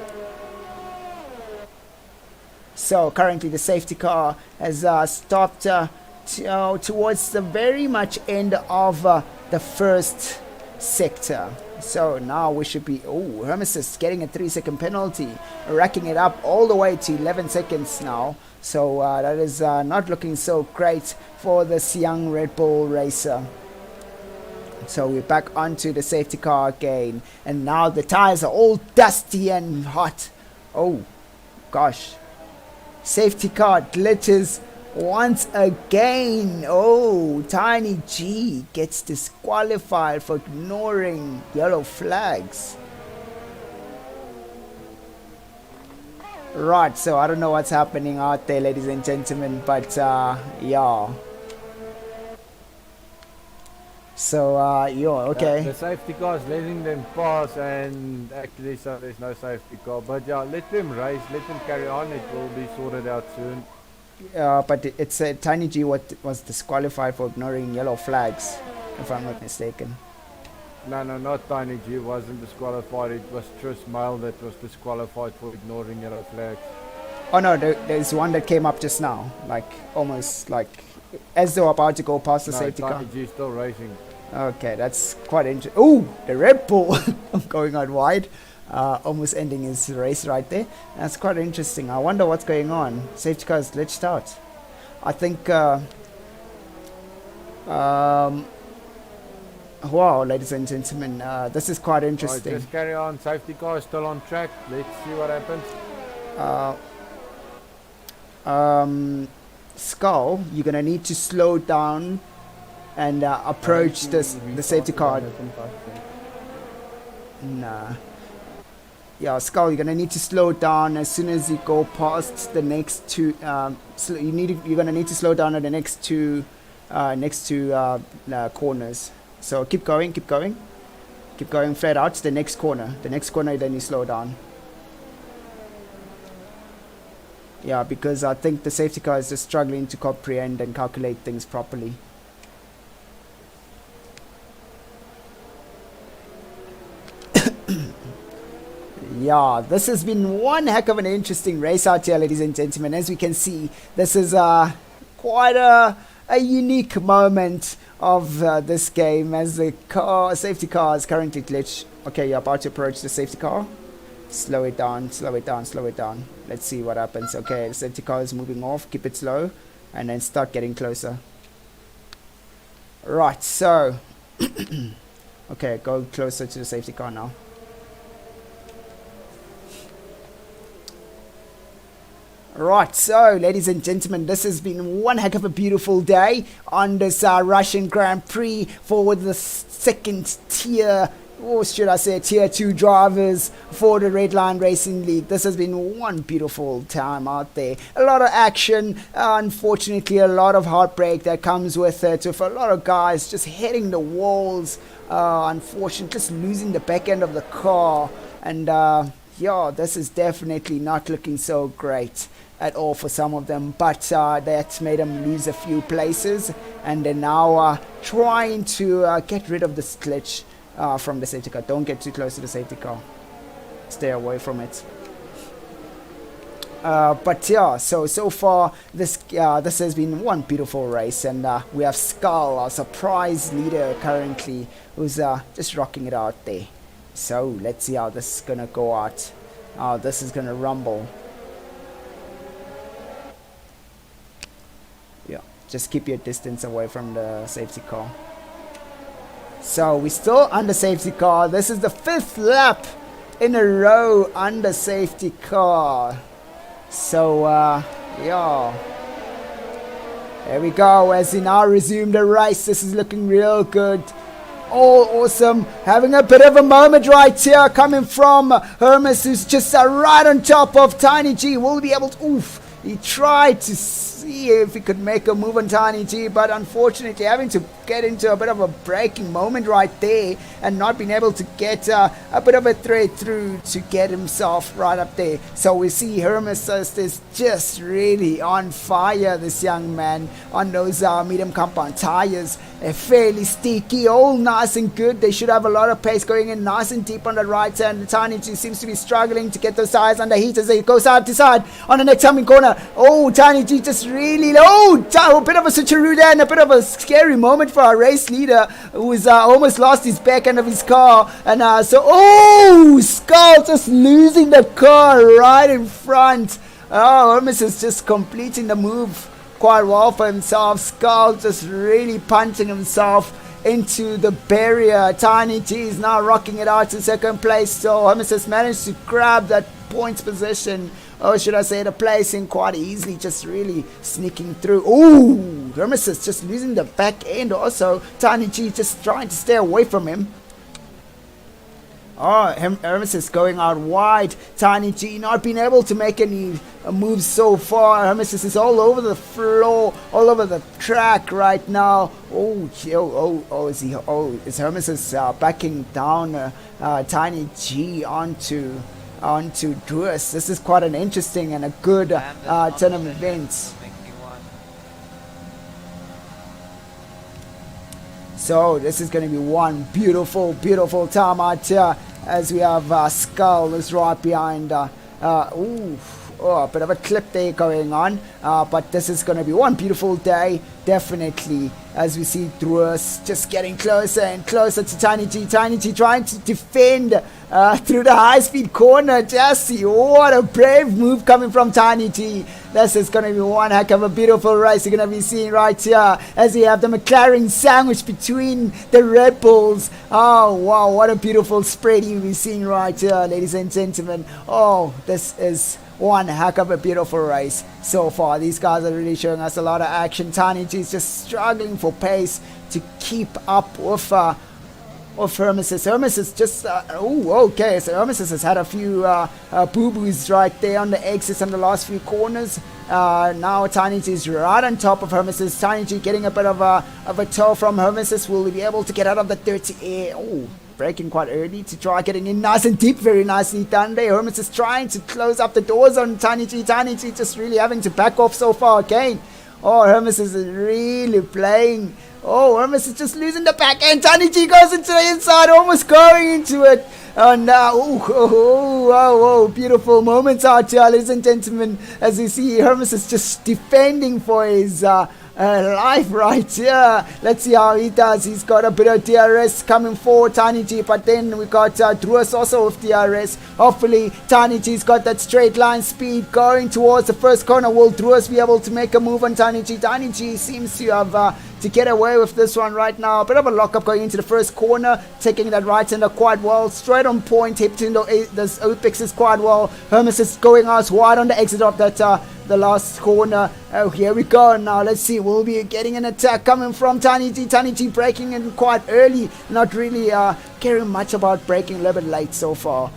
So currently the safety car has stopped towards the very much end of the first sector. So now we should be... Oh, Hermesis getting a 3-second penalty, racking it up all the way to 11 seconds now. So that is not looking so great for this young Red Bull racer. So we're back onto the safety car again. And now the tires are all dusty and hot. Oh, gosh. Safety car glitches once again. Oh, Tiny G gets disqualified for ignoring yellow flags. Right, so I don't know what's happening out there, ladies and gentlemen, but yeah. So yeah, okay. The safety car is letting them pass, and actually so there's no safety car. But yeah, let them race, let them carry on. It will be sorted out soon. But it's Tiny G was disqualified for ignoring yellow flags, if I'm not mistaken. No, not Tiny G wasn't disqualified. It was Tris Mail that was disqualified for ignoring yellow flags. Oh no, there's one that came up just now, like almost like as though about to go past the safety car. Tiny G is still racing. Okay, that's quite interesting. Oh, the Red Bull going out wide, almost ending his race right there. That's quite interesting. I wonder what's going on. Safety car is glitched out. I think. Wow, ladies and gentlemen, this is quite interesting. Right, just carry on. Safety car is still on track. Let's see what happens. Skull, you're gonna need to slow down and approach the safety car. Nah. Yeah, Skull, you're gonna need to slow down as soon as you go past the next two. You're gonna need to slow down at the next two corners. So keep going flat out to the next corner. The next corner, then you slow down. Yeah, because I think the safety car is just struggling to comprehend and calculate things properly. Yeah, this has been one heck of an interesting race out here, ladies and gentlemen. As we can see, this is quite a unique moment of this game, as the safety car is currently glitched. Okay, you're about to approach the safety car. Slow it down. Let's see what happens. Okay, the safety car is moving off. Keep it slow and then start getting closer. Right, so okay, go closer to the safety car now. Right, so ladies and gentlemen, this has been one heck of a beautiful day on this Russian Grand Prix for the second tier, or should I say tier 2 drivers for the Red Line Racing League. This has been one beautiful time out there. A lot of action, unfortunately a lot of heartbreak that comes with it, with a lot of guys just hitting the walls, unfortunately just losing the back end of the car, and yeah, this is definitely not looking so great at all for some of them, but that made them lose a few places, and they're now trying to get rid of this glitch from the safety car. Don't get too close to the safety car, stay away from it. But yeah, so far this has been one beautiful race, and we have Skull, our surprise leader currently, who's just rocking it out there. So let's see how this is gonna go out. This is gonna rumble. Yeah, just keep your distance away from the safety car. So we're still under safety car. This is the 5th lap in a row under safety car. So yeah, there we go. As we now resume the race, this is looking real good. All awesome, having a bit of a moment right here, coming from Hermes, who's just right on top of Tiny G. Will be able to, He tried to see if he could make a move on Tiny G, but unfortunately having to get into a bit of a breaking moment right there and not being able to get a bit of a thread through to get himself right up there. So we see Hermes is just really on fire, this young man, on those medium compound tires. Fairly sticky, all nice and good. They should have a lot of pace going in nice and deep on the right hand. The Tiny G seems to be struggling to get those tires under heat as they go side to side on the next coming corner. Oh, Tiny G just really, a bit of a switcheroo there and a bit of a scary moment for our race leader, who's almost lost his back end of his car. And Skull just losing the car right in front. Oh, Hermes is just completing the move quite well for himself. Skull just really punching himself into the barrier. Tiny G is now rocking it out to second place. So Hermes has managed to grab that points position, or should I say the placing, quite easily, just really sneaking through. Ooh, Hermes is just losing the back end also. Tiny G just trying to stay away from him. Oh, Hermes is going out wide. Tiny G not being able to make any moves so far. Hermes is all over the floor, all over the track right now. Is Hermes is backing down Tiny G onto Druis. This is quite an interesting and a good turn of events. So this is going to be one beautiful time out here as we have Skull is right behind. A bit of a clip there going on, but this is going to be one beautiful day, definitely, as we see Druis just getting closer and closer to Tiny G. Tiny G trying to defend through the high-speed corner. Jesse, what a brave move coming from Tiny G. This is going to be one heck of a beautiful race you're going to be seeing right here as we have the McLaren sandwich between the Red Bulls. Oh, wow, what a beautiful spread you'll be seeing right here, ladies and gentlemen. Oh, this is one heck of a beautiful race so far. These guys are really showing us a lot of action. Tiny G is just struggling for pace to keep up with Hermes. Hermes is just so Hermes has had a few boo-boos right there on the exits and the last few corners. Now Tiny G is right on top of Hermes. Tiny G getting a bit of a toe from Hermes. Will he be able to get out of the dirty air? Oh, braking quite early to try getting in nice and deep. Very nicely done there. Hermes is trying to close up the doors on Tiny G. Tiny G just really having to back off so far again. Oh, Hermes is really playing. Oh, Hermes is just losing the back end. Tiny G goes into the inside, almost going into it. And beautiful moments out here, ladies and gentlemen, as you see Hermes is just defending for his life right here. Let's see how he does. He's got a bit of DRS coming forward, Tiny G, but then we got Druis also with DRS. Hopefully Tiny G's got that straight line speed going towards the first corner. Will Druis be able to make a move on Tiny G? Tiny G seems to have to get away with this one right now. A bit of a lockup going into the first corner, taking that right hander quite well, straight on point, hitting those apexes quite well. Hermes is going out wide on the exit of that the last corner. Oh, here we go. Now let's see, we'll be getting an attack coming from Tiny G. Tiny G breaking in quite early, not really caring much about braking, a little bit late so far.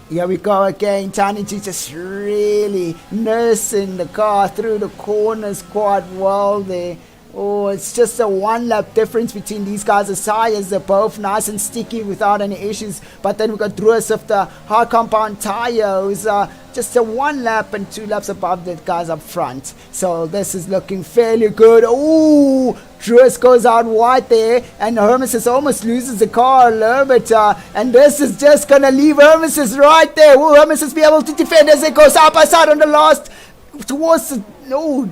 Here we go again. Tiny G just really nursing the car through the corners quite well there. Oh, it's just a one lap difference between these guys' tires. They're both nice and sticky without any issues. But then we've got Druis of the hard compound tire, who's just a 1 lap and 2 laps above the guys up front. So this is looking fairly good. Oh, Druis goes out wide there, and Hermes almost loses the car a little bit. And this is just going to leave Hermes right there. Will Hermes be able to defend as it goes side by side on the last towards the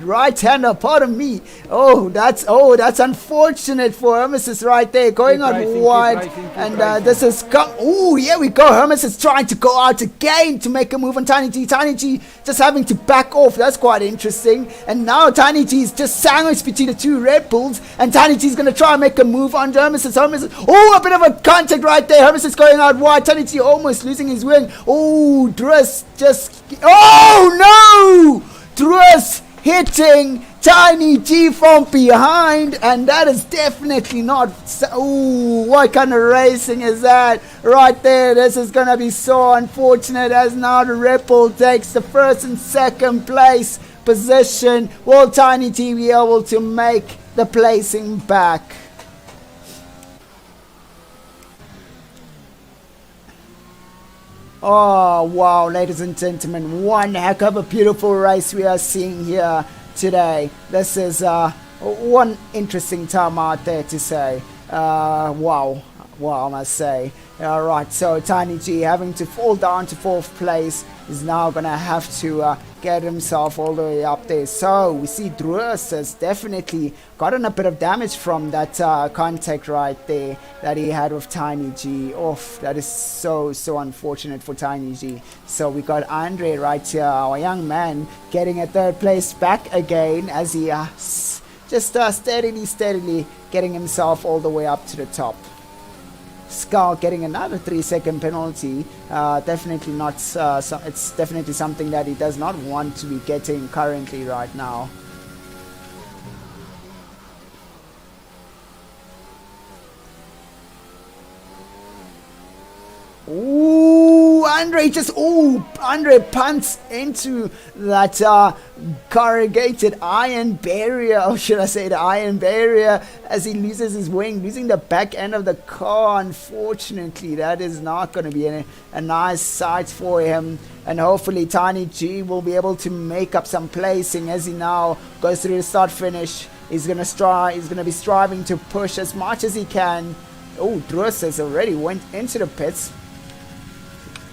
right hander, pardon me. That's unfortunate for Hermes right there, going out wide. And this is here we go. Hermes is trying to go out again to make a move on Tiny G. Tiny G just having to back off. That's quite interesting. And now Tiny G is just sandwiched between the two Red Bulls, and Tiny G is going to try and make a move on Hermes. A bit of a contact right there. Hermes is going out wide. Tiny G almost losing his wing. Druis just no! Druis hitting Tiny G from behind, and that is definitely not. Ooh, what kind of racing is that right there? This is gonna be so unfortunate, as now the Ripple takes the first and second place position. Will Tiny G be able to make the placing back? Oh wow, ladies and gentlemen, one heck of a beautiful race we are seeing here today. This is one interesting time out there to say. Wow, I must say. Alright, so Tiny G having to fall down to 4th place is now gonna have to get himself all the way up there. So we see Druas has definitely gotten a bit of damage from that contact right there that he had with Tiny G. Oof, that is so unfortunate for Tiny G. So we got Andre right here, our young man, getting a 3rd place back again as he just steadily getting himself all the way up to the top. Skull getting another 3-second penalty. Definitely not. It's definitely something that he does not want to be getting currently right now. Ooh, Andre punts into that corrugated iron barrier, or should I say the iron barrier, as he loses his wing, losing the back end of the car. Unfortunately, that is not going to be a nice sight for him, and hopefully Tiny G will be able to make up some placing as he now goes through the start finish. He's going to be striving to push as much as he can. Oh, Drus has already went into the pits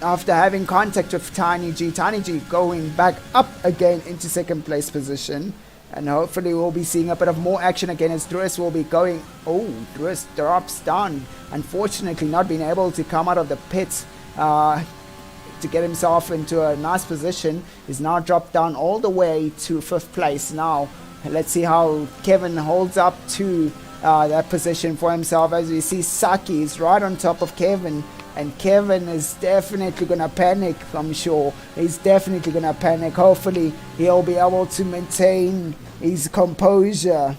after having contact with Tiny G. Tiny G going back up again into 2nd place position. And hopefully we'll be seeing a bit of more action again as Druas will be going. Oh, Druas drops down. Unfortunately not being able to come out of the pits to get himself into a nice position. He's now dropped down all the way to 5th place now. Let's see how Kevin holds up to that position for himself. As we see, Saki is right on top of Kevin. And Kevin is definitely going to panic, I'm sure. He's definitely going to panic. Hopefully, he'll be able to maintain his composure.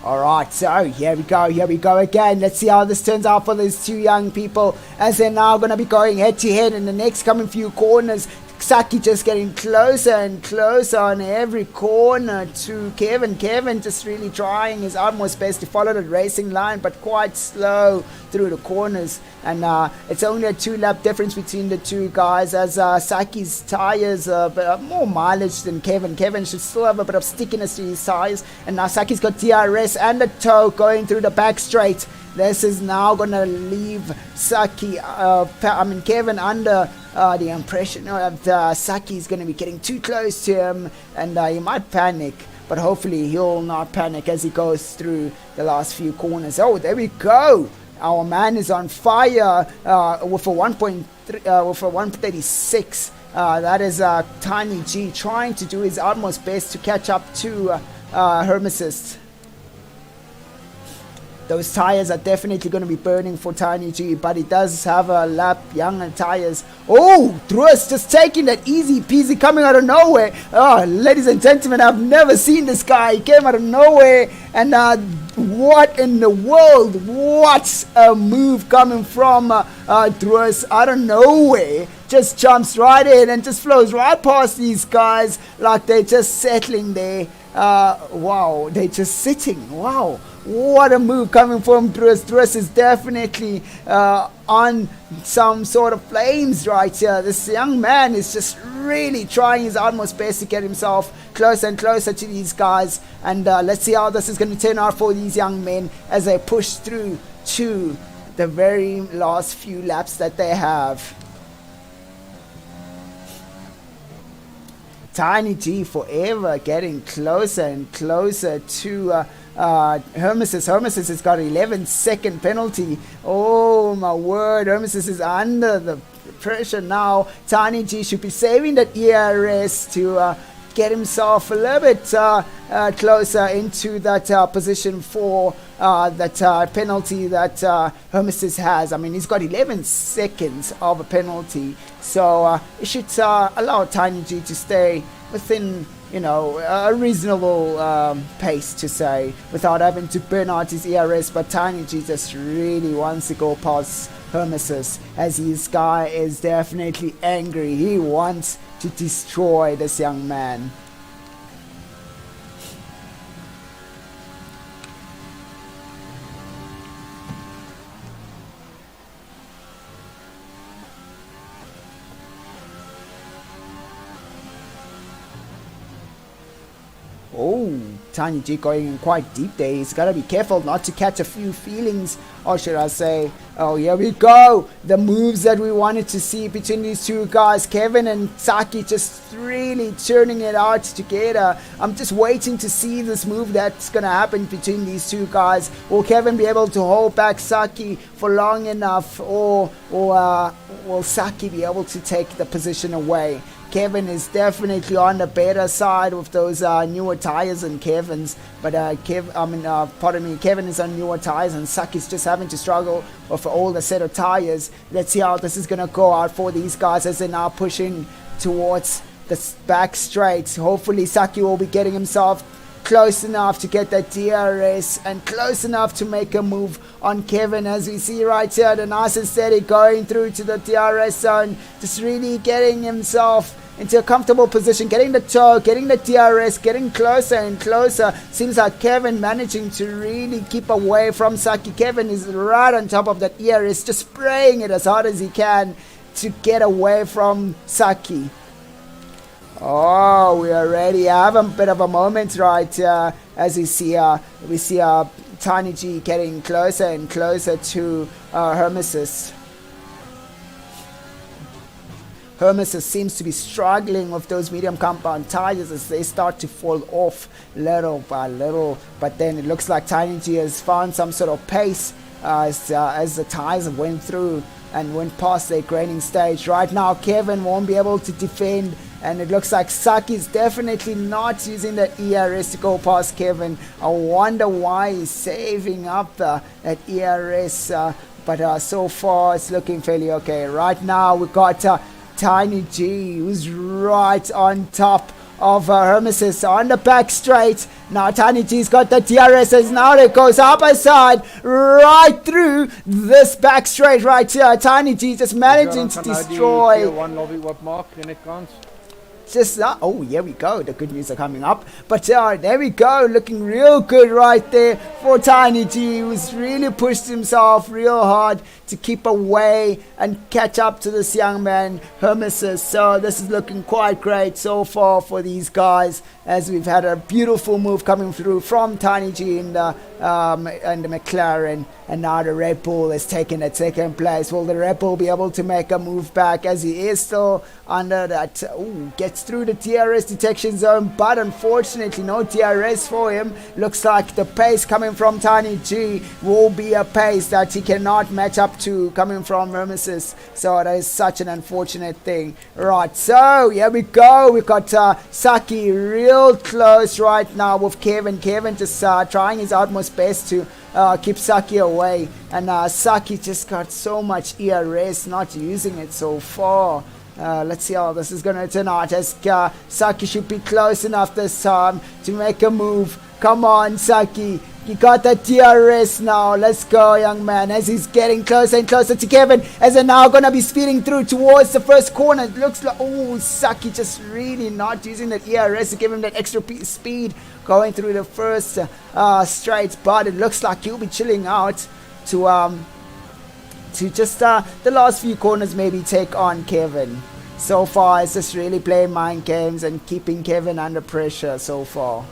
Alright, so here we go again. Let's see how this turns out for these two young people, as they're now going to be going head to head in the next coming few corners. Saki just getting closer and closer on every corner to Kevin. Kevin just really trying his utmost best to follow the racing line, but quite slow through the corners. And it's only a 2-lap difference between the two guys, as Saki's tires are more mileage than Kevin. Kevin should still have a bit of stickiness to his tires. And now Saki's got DRS and the toe going through the back straight. This is now going to leave Kevin under the impression that Saki is going to be getting too close to him, and he might panic, but hopefully he'll not panic as he goes through the last few corners. Oh, there we go. Our man is on fire with a 136. That is Tiny G trying to do his utmost best to catch up to Hermesis. Those tires are definitely going to be burning for Tiny G, but he does have a lap younger tires. Oh, Druas just taking that easy peasy, coming out of nowhere. Oh, ladies and gentlemen, I've never seen this guy. He came out of nowhere, and what in the world? What a move coming from Druas out of nowhere. Just jumps right in and just flows right past these guys like they're just settling there. Wow, they're just sitting. Wow. What a move coming from Druas. Druas is definitely on some sort of flames right here. This young man is just really trying his utmost best to get himself closer and closer to these guys. And let's see how this is going to turn out for these young men as they push through to the very last few laps that they have. Tiny G forever getting closer and closer to Hermesis. Hermesis has got an 11-second penalty. Oh my word, Hermesis is under the pressure now. Tiny G should be saving that ERS to get himself a little bit closer into that position for that penalty that Hermesis has. I mean, he's got 11 seconds of a penalty, so it should allow Tiny G to stay within, you know, a reasonable pace, to say, without having to burn out his ERS. But Tiny G just really wants to go past Hermesis, as his guy is definitely angry. He wants to destroy this young man. Oh, Tiny G going in quite deep there. He's got to be careful not to catch a few feelings, or should I say, oh, here we go. The moves that we wanted to see between these two guys, Kevin and Saki, just really churning it out together. I'm just waiting to see this move that's going to happen between these two guys. Will Kevin be able to hold back Saki for long enough, or will Saki be able to take the position away? Kevin is definitely on the better side with those newer tires than Kevin's, but Kevin is on newer tires, and Saki's just having to struggle with an older set of tires. Let's see how this is gonna go out for these guys as they're now pushing towards the back straight. Hopefully Saki will be getting himself close enough to get that DRS and close enough to make a move on Kevin, as we see right here, the nice and steady going through to the DRS zone, just really getting himself into a comfortable position, getting the toe, getting the DRS, getting closer and closer. Seems like Kevin managing to really keep away from Saki. Kevin is right on top of that ERS, just spraying it as hard as he can to get away from Saki. Oh, we already have a bit of a moment right here, as we see Tiny G getting closer and closer to Hermesis. Hermesis seems to be struggling with those medium compound tires as they start to fall off little by little, but then it looks like Tiny G has found some sort of pace as the tires went through and went past their grading stage. Right now Kevin won't be able to defend, and it looks like Saki is definitely not using the ERS to go past Kevin. I wonder why he's saving up that ERS, but so far it's looking fairly okay. Right now we got Tiny G, who's right on top of Hermesis on the back straight. Now Tiny G's got the DRS, as now it goes up a side right through this back straight right here. Tiny G just managing to destroy. One lobby what mark in it counts. Just oh, here we go, the good news are coming up, but there we go, looking real good right there for Tiny G, who's really pushed himself real hard to keep away and catch up to this young man Hermesis. So this is looking quite great so far for these guys, as we've had a beautiful move coming through from Tiny G in the McLaren, and now the Red Bull is taking that second place. Will the Red Bull be able to make a move back, as he is still under that? Gets through the DRS detection zone, but unfortunately no DRS for him. Looks like the pace coming from Tiny G will be a pace that he cannot match up to coming from Hermesis, so that is such an unfortunate thing. Right, so here we go, we got Saki real close right now with Kevin just trying his utmost best to keep Saki away, and Saki just got so much ERS, not using it so far. Let's see how this is going to turn out, as Saki should be close enough this time to make a move. Come on, Saki. You got that DRS now. Let's go, young man. As he's getting closer and closer to Kevin, as they're now going to be speeding through towards the first corner. It looks like, oh, Saki just really not using that ERS to give him that extra speed going through the first straight. But it looks like he'll be chilling out to just the last few corners, maybe take on Kevin. So far, it's just really playing mind games and keeping Kevin under pressure so far.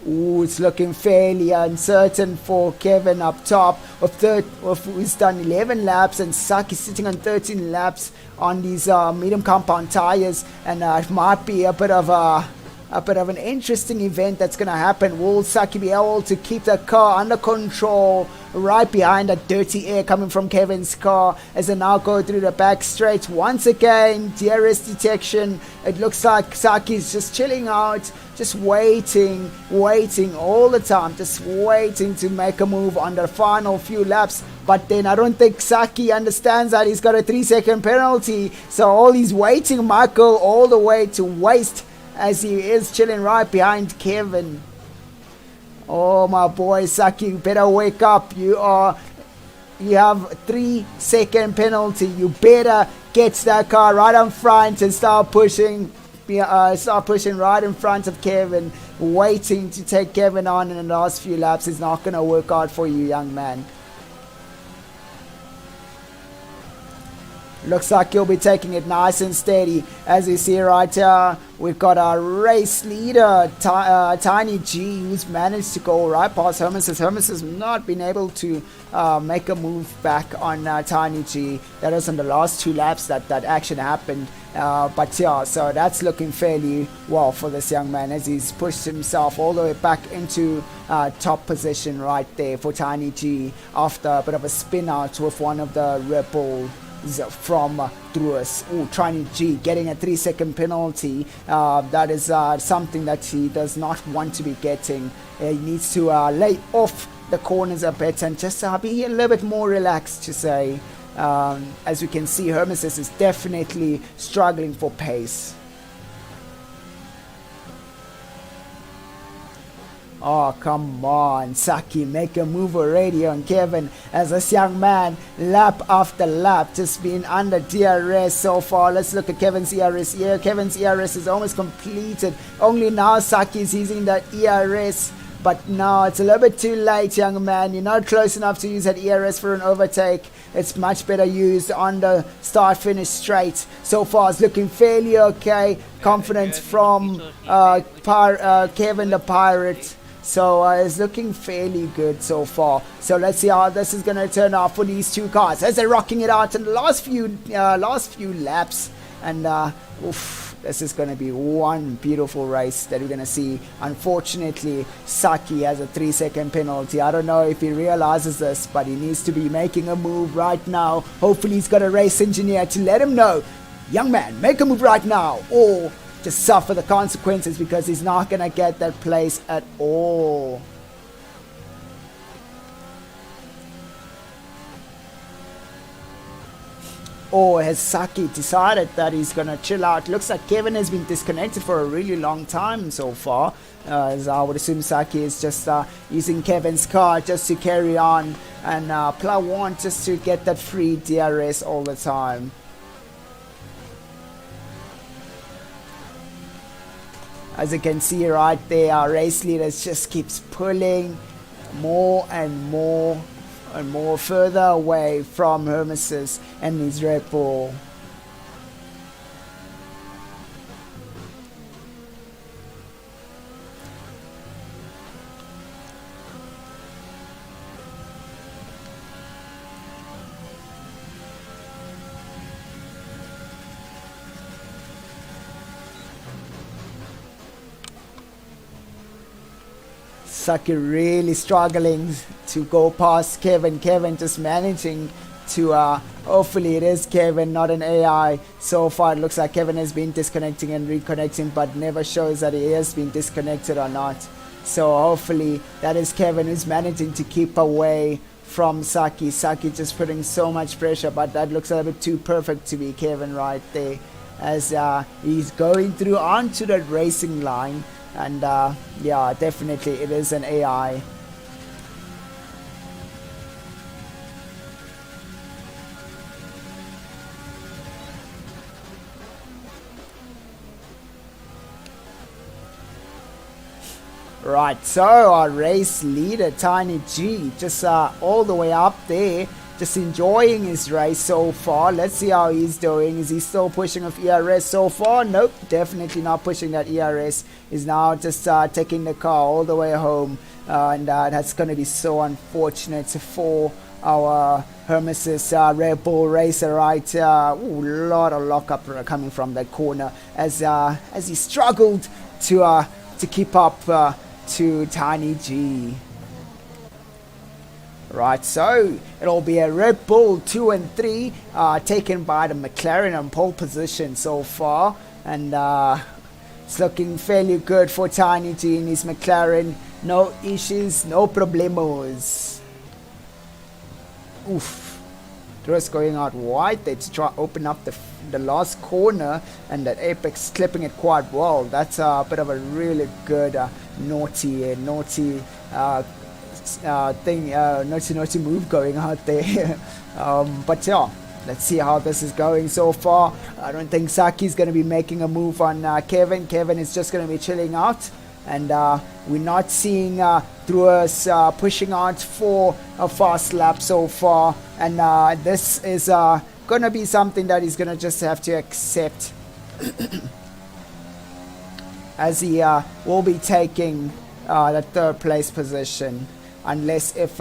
Ooh, it's looking fairly uncertain for Kevin up top. He's done 11 laps, and Saki sitting on 13 laps on these medium compound tires, and it might be a bit of a a bit of an interesting event that's going to happen. Will Saki be able to keep the car under control right behind that dirty air coming from Kevin's car as they now go through the back straight once again? DRS detection. It looks like Saki's just chilling out, just waiting all the time, just waiting to make a move on the final few laps. But then I don't think Saki understands that he's got a 3-second penalty, so all he's waiting might go all the way to waste as he is chilling right behind Kevin. Oh my boy Saki, you better wake up. You have 3-second penalty. You better get that car right in front and start pushing right in front of Kevin. Waiting to take Kevin on in the last few laps is not going to work out for you, young man. Looks like he'll be taking it nice and steady. As you see right here, we've got our race leader, Tiny G, who's managed to go right past Hermes. Hermes has not been able to make a move back on Tiny G. That was on the last 2 laps that action happened. But yeah, so that's looking fairly well for this young man as he's pushed himself all the way back into top position right there for Tiny G after a bit of a spin out with one of the Red Bull from Druas. Tiny G getting a 3-second penalty. That is something that he does not want to be getting. He needs to lay off the corners a bit and just be a little bit more relaxed, to say. As we can see, Hermes is definitely struggling for pace. Oh, come on, Saki, make a move already on Kevin as this young man, lap after lap, just being under DRS so far. Let's look at Kevin's ERS here. Kevin's ERS is almost completed. Only now Saki is using that ERS, but now it's a little bit too late, young man. You're not close enough to use that ERS for an overtake. It's much better used on the start-finish straight. So far, it's looking fairly okay. Confidence from Kevin the Pirate. So it's looking fairly good so far. So let's see how this is going to turn out for these two cars as they're rocking it out in the last few laps. And this is going to be one beautiful race that we're going to see. Unfortunately, Saki has a 3-second penalty. I don't know if he realizes this, but he needs to be making a move right now. Hopefully he's got a race engineer to let him know, young man, make a move right now, or just suffer the consequences, because he's not going to get that place at all. Or has Saki decided that he's going to chill out? Looks like Kevin has been disconnected for a really long time so far. As I would assume Saki is just using Kevin's car just to carry on and plow on just to get that free DRS all the time. As you can see right there, our race leader just keeps pulling more and more and more further away from Hermesis and his Red Bull. Saki really struggling to go past Kevin. Kevin just managing to, hopefully it is Kevin, not an AI. So far it looks like Kevin has been disconnecting and reconnecting, but never shows that he has been disconnected or not. So hopefully that is Kevin who's managing to keep away from Saki. Saki just putting so much pressure, but that looks a little bit too perfect to be Kevin right there. As he's going through onto that racing line. And yeah, definitely it is an AI. Right, so our race leader Tiny G just all the way up there, just enjoying his race so far. Let's see how he's doing. Is he still pushing with ERS so far? Nope, definitely not pushing that ERS. He's now just taking the car all the way home. And that's going to be so unfortunate for our Hermesis Red Bull racer right here. A lot of lockup coming from that corner as he struggled to keep up to Tiny G. Right, so it'll be a Red Bull 2 and 3 taken by the McLaren on pole position so far, and it's looking fairly good for Tiny G in his McLaren. No issues, no problemos. Oof. Just going out wide there to try open up the last corner, and that Apex clipping it quite well. That's a bit of a really good naughty naughty move going out there. But yeah, let's see how this is going so far. I don't think Saki's going to be making a move on Kevin. Kevin is just going to be chilling out, and we're not seeing Druas pushing out for a fast lap so far, and this is going to be something that he's going to just have to accept as he will be taking the 3rd place position, unless if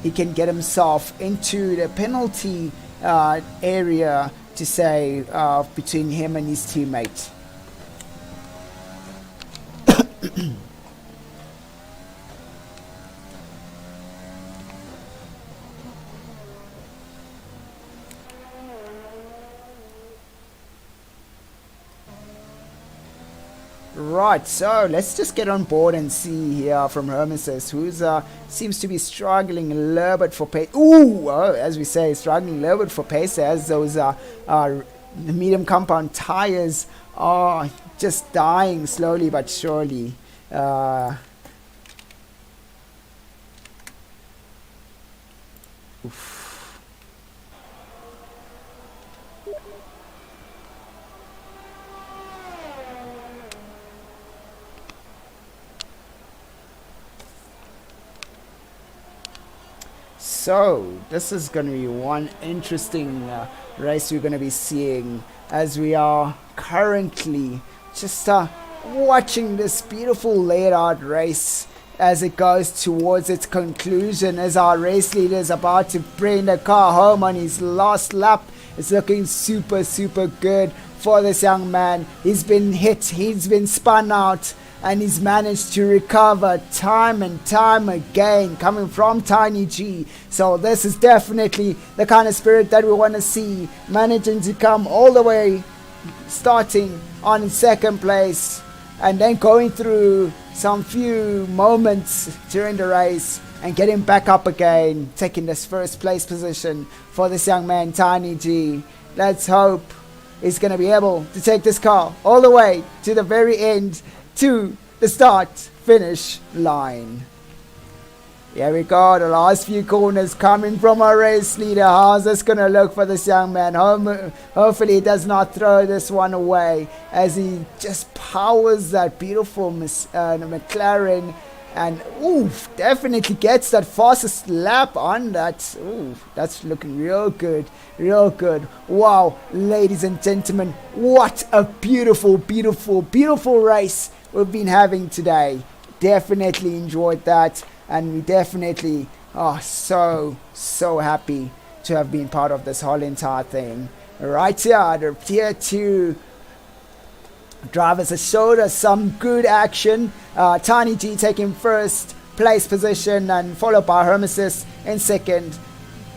he can get himself into the penalty area to say between him and his teammate. Right, so let's just get on board and see here from Hermesis, who's seems to be struggling a little bit for pace. Ooh, as we say, struggling a little bit for pace as those medium compound tires are just dying slowly but surely. Oof. So this is going to be one interesting race we're going to be seeing, as we are currently just watching this beautiful laid out race as it goes towards its conclusion, as our race leader is about to bring the car home on his last lap. It's looking super good for this young man. He's been hit, he's been spun out, and he's managed to recover time and time again, coming from Tiny G. So this is definitely the kind of spirit that we want to see, managing to come all the way, starting on 2nd place, and then going through some few moments during the race and getting back up again, taking this 1st place position for this young man, Tiny G. Let's hope he's going to be able to take this car all the way to the very end, to the start finish line. Here we go, the last few corners coming from our race leader. How's this gonna look for this young man? Hopefully he does not throw this one away, as he just powers that beautiful McLaren, and oof, definitely gets that fastest lap on that. Oof, that's looking real good. Wow, ladies and gentlemen, what a beautiful race we've been having today. Definitely enjoyed that, and we definitely are so happy to have been part of this whole entire thing. Right here, the tier 2 drivers have showed us some good action. Tiny G taking 1st place position, and followed by Hermesis in 2nd,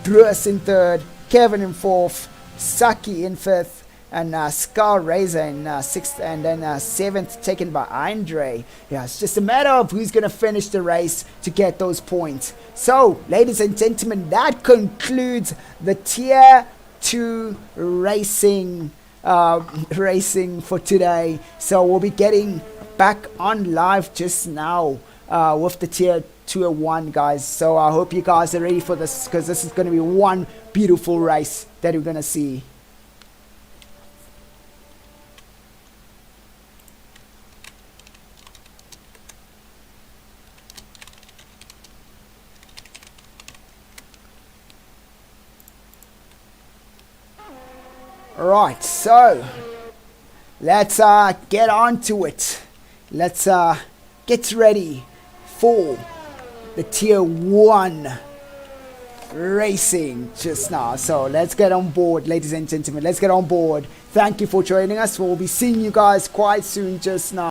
Druas in 3rd, Kevin in 4th, Saki in 5th, and Scar Razor in 6th, and then 7th taken by Andre. Yeah, it's just a matter of who's going to finish the race to get those points. So, ladies and gentlemen, that concludes the Tier 2 racing for today. So, we'll be getting back on live just now with the Tier 201, guys. So, I hope you guys are ready for this, because this is going to be one beautiful race that we're going to see. Right, so let's get on to it. Let's get ready for the Tier 1 racing just now. So let's get on board, ladies and gentlemen. Let's get on board. Thank you for joining us. We'll be seeing you guys quite soon just now.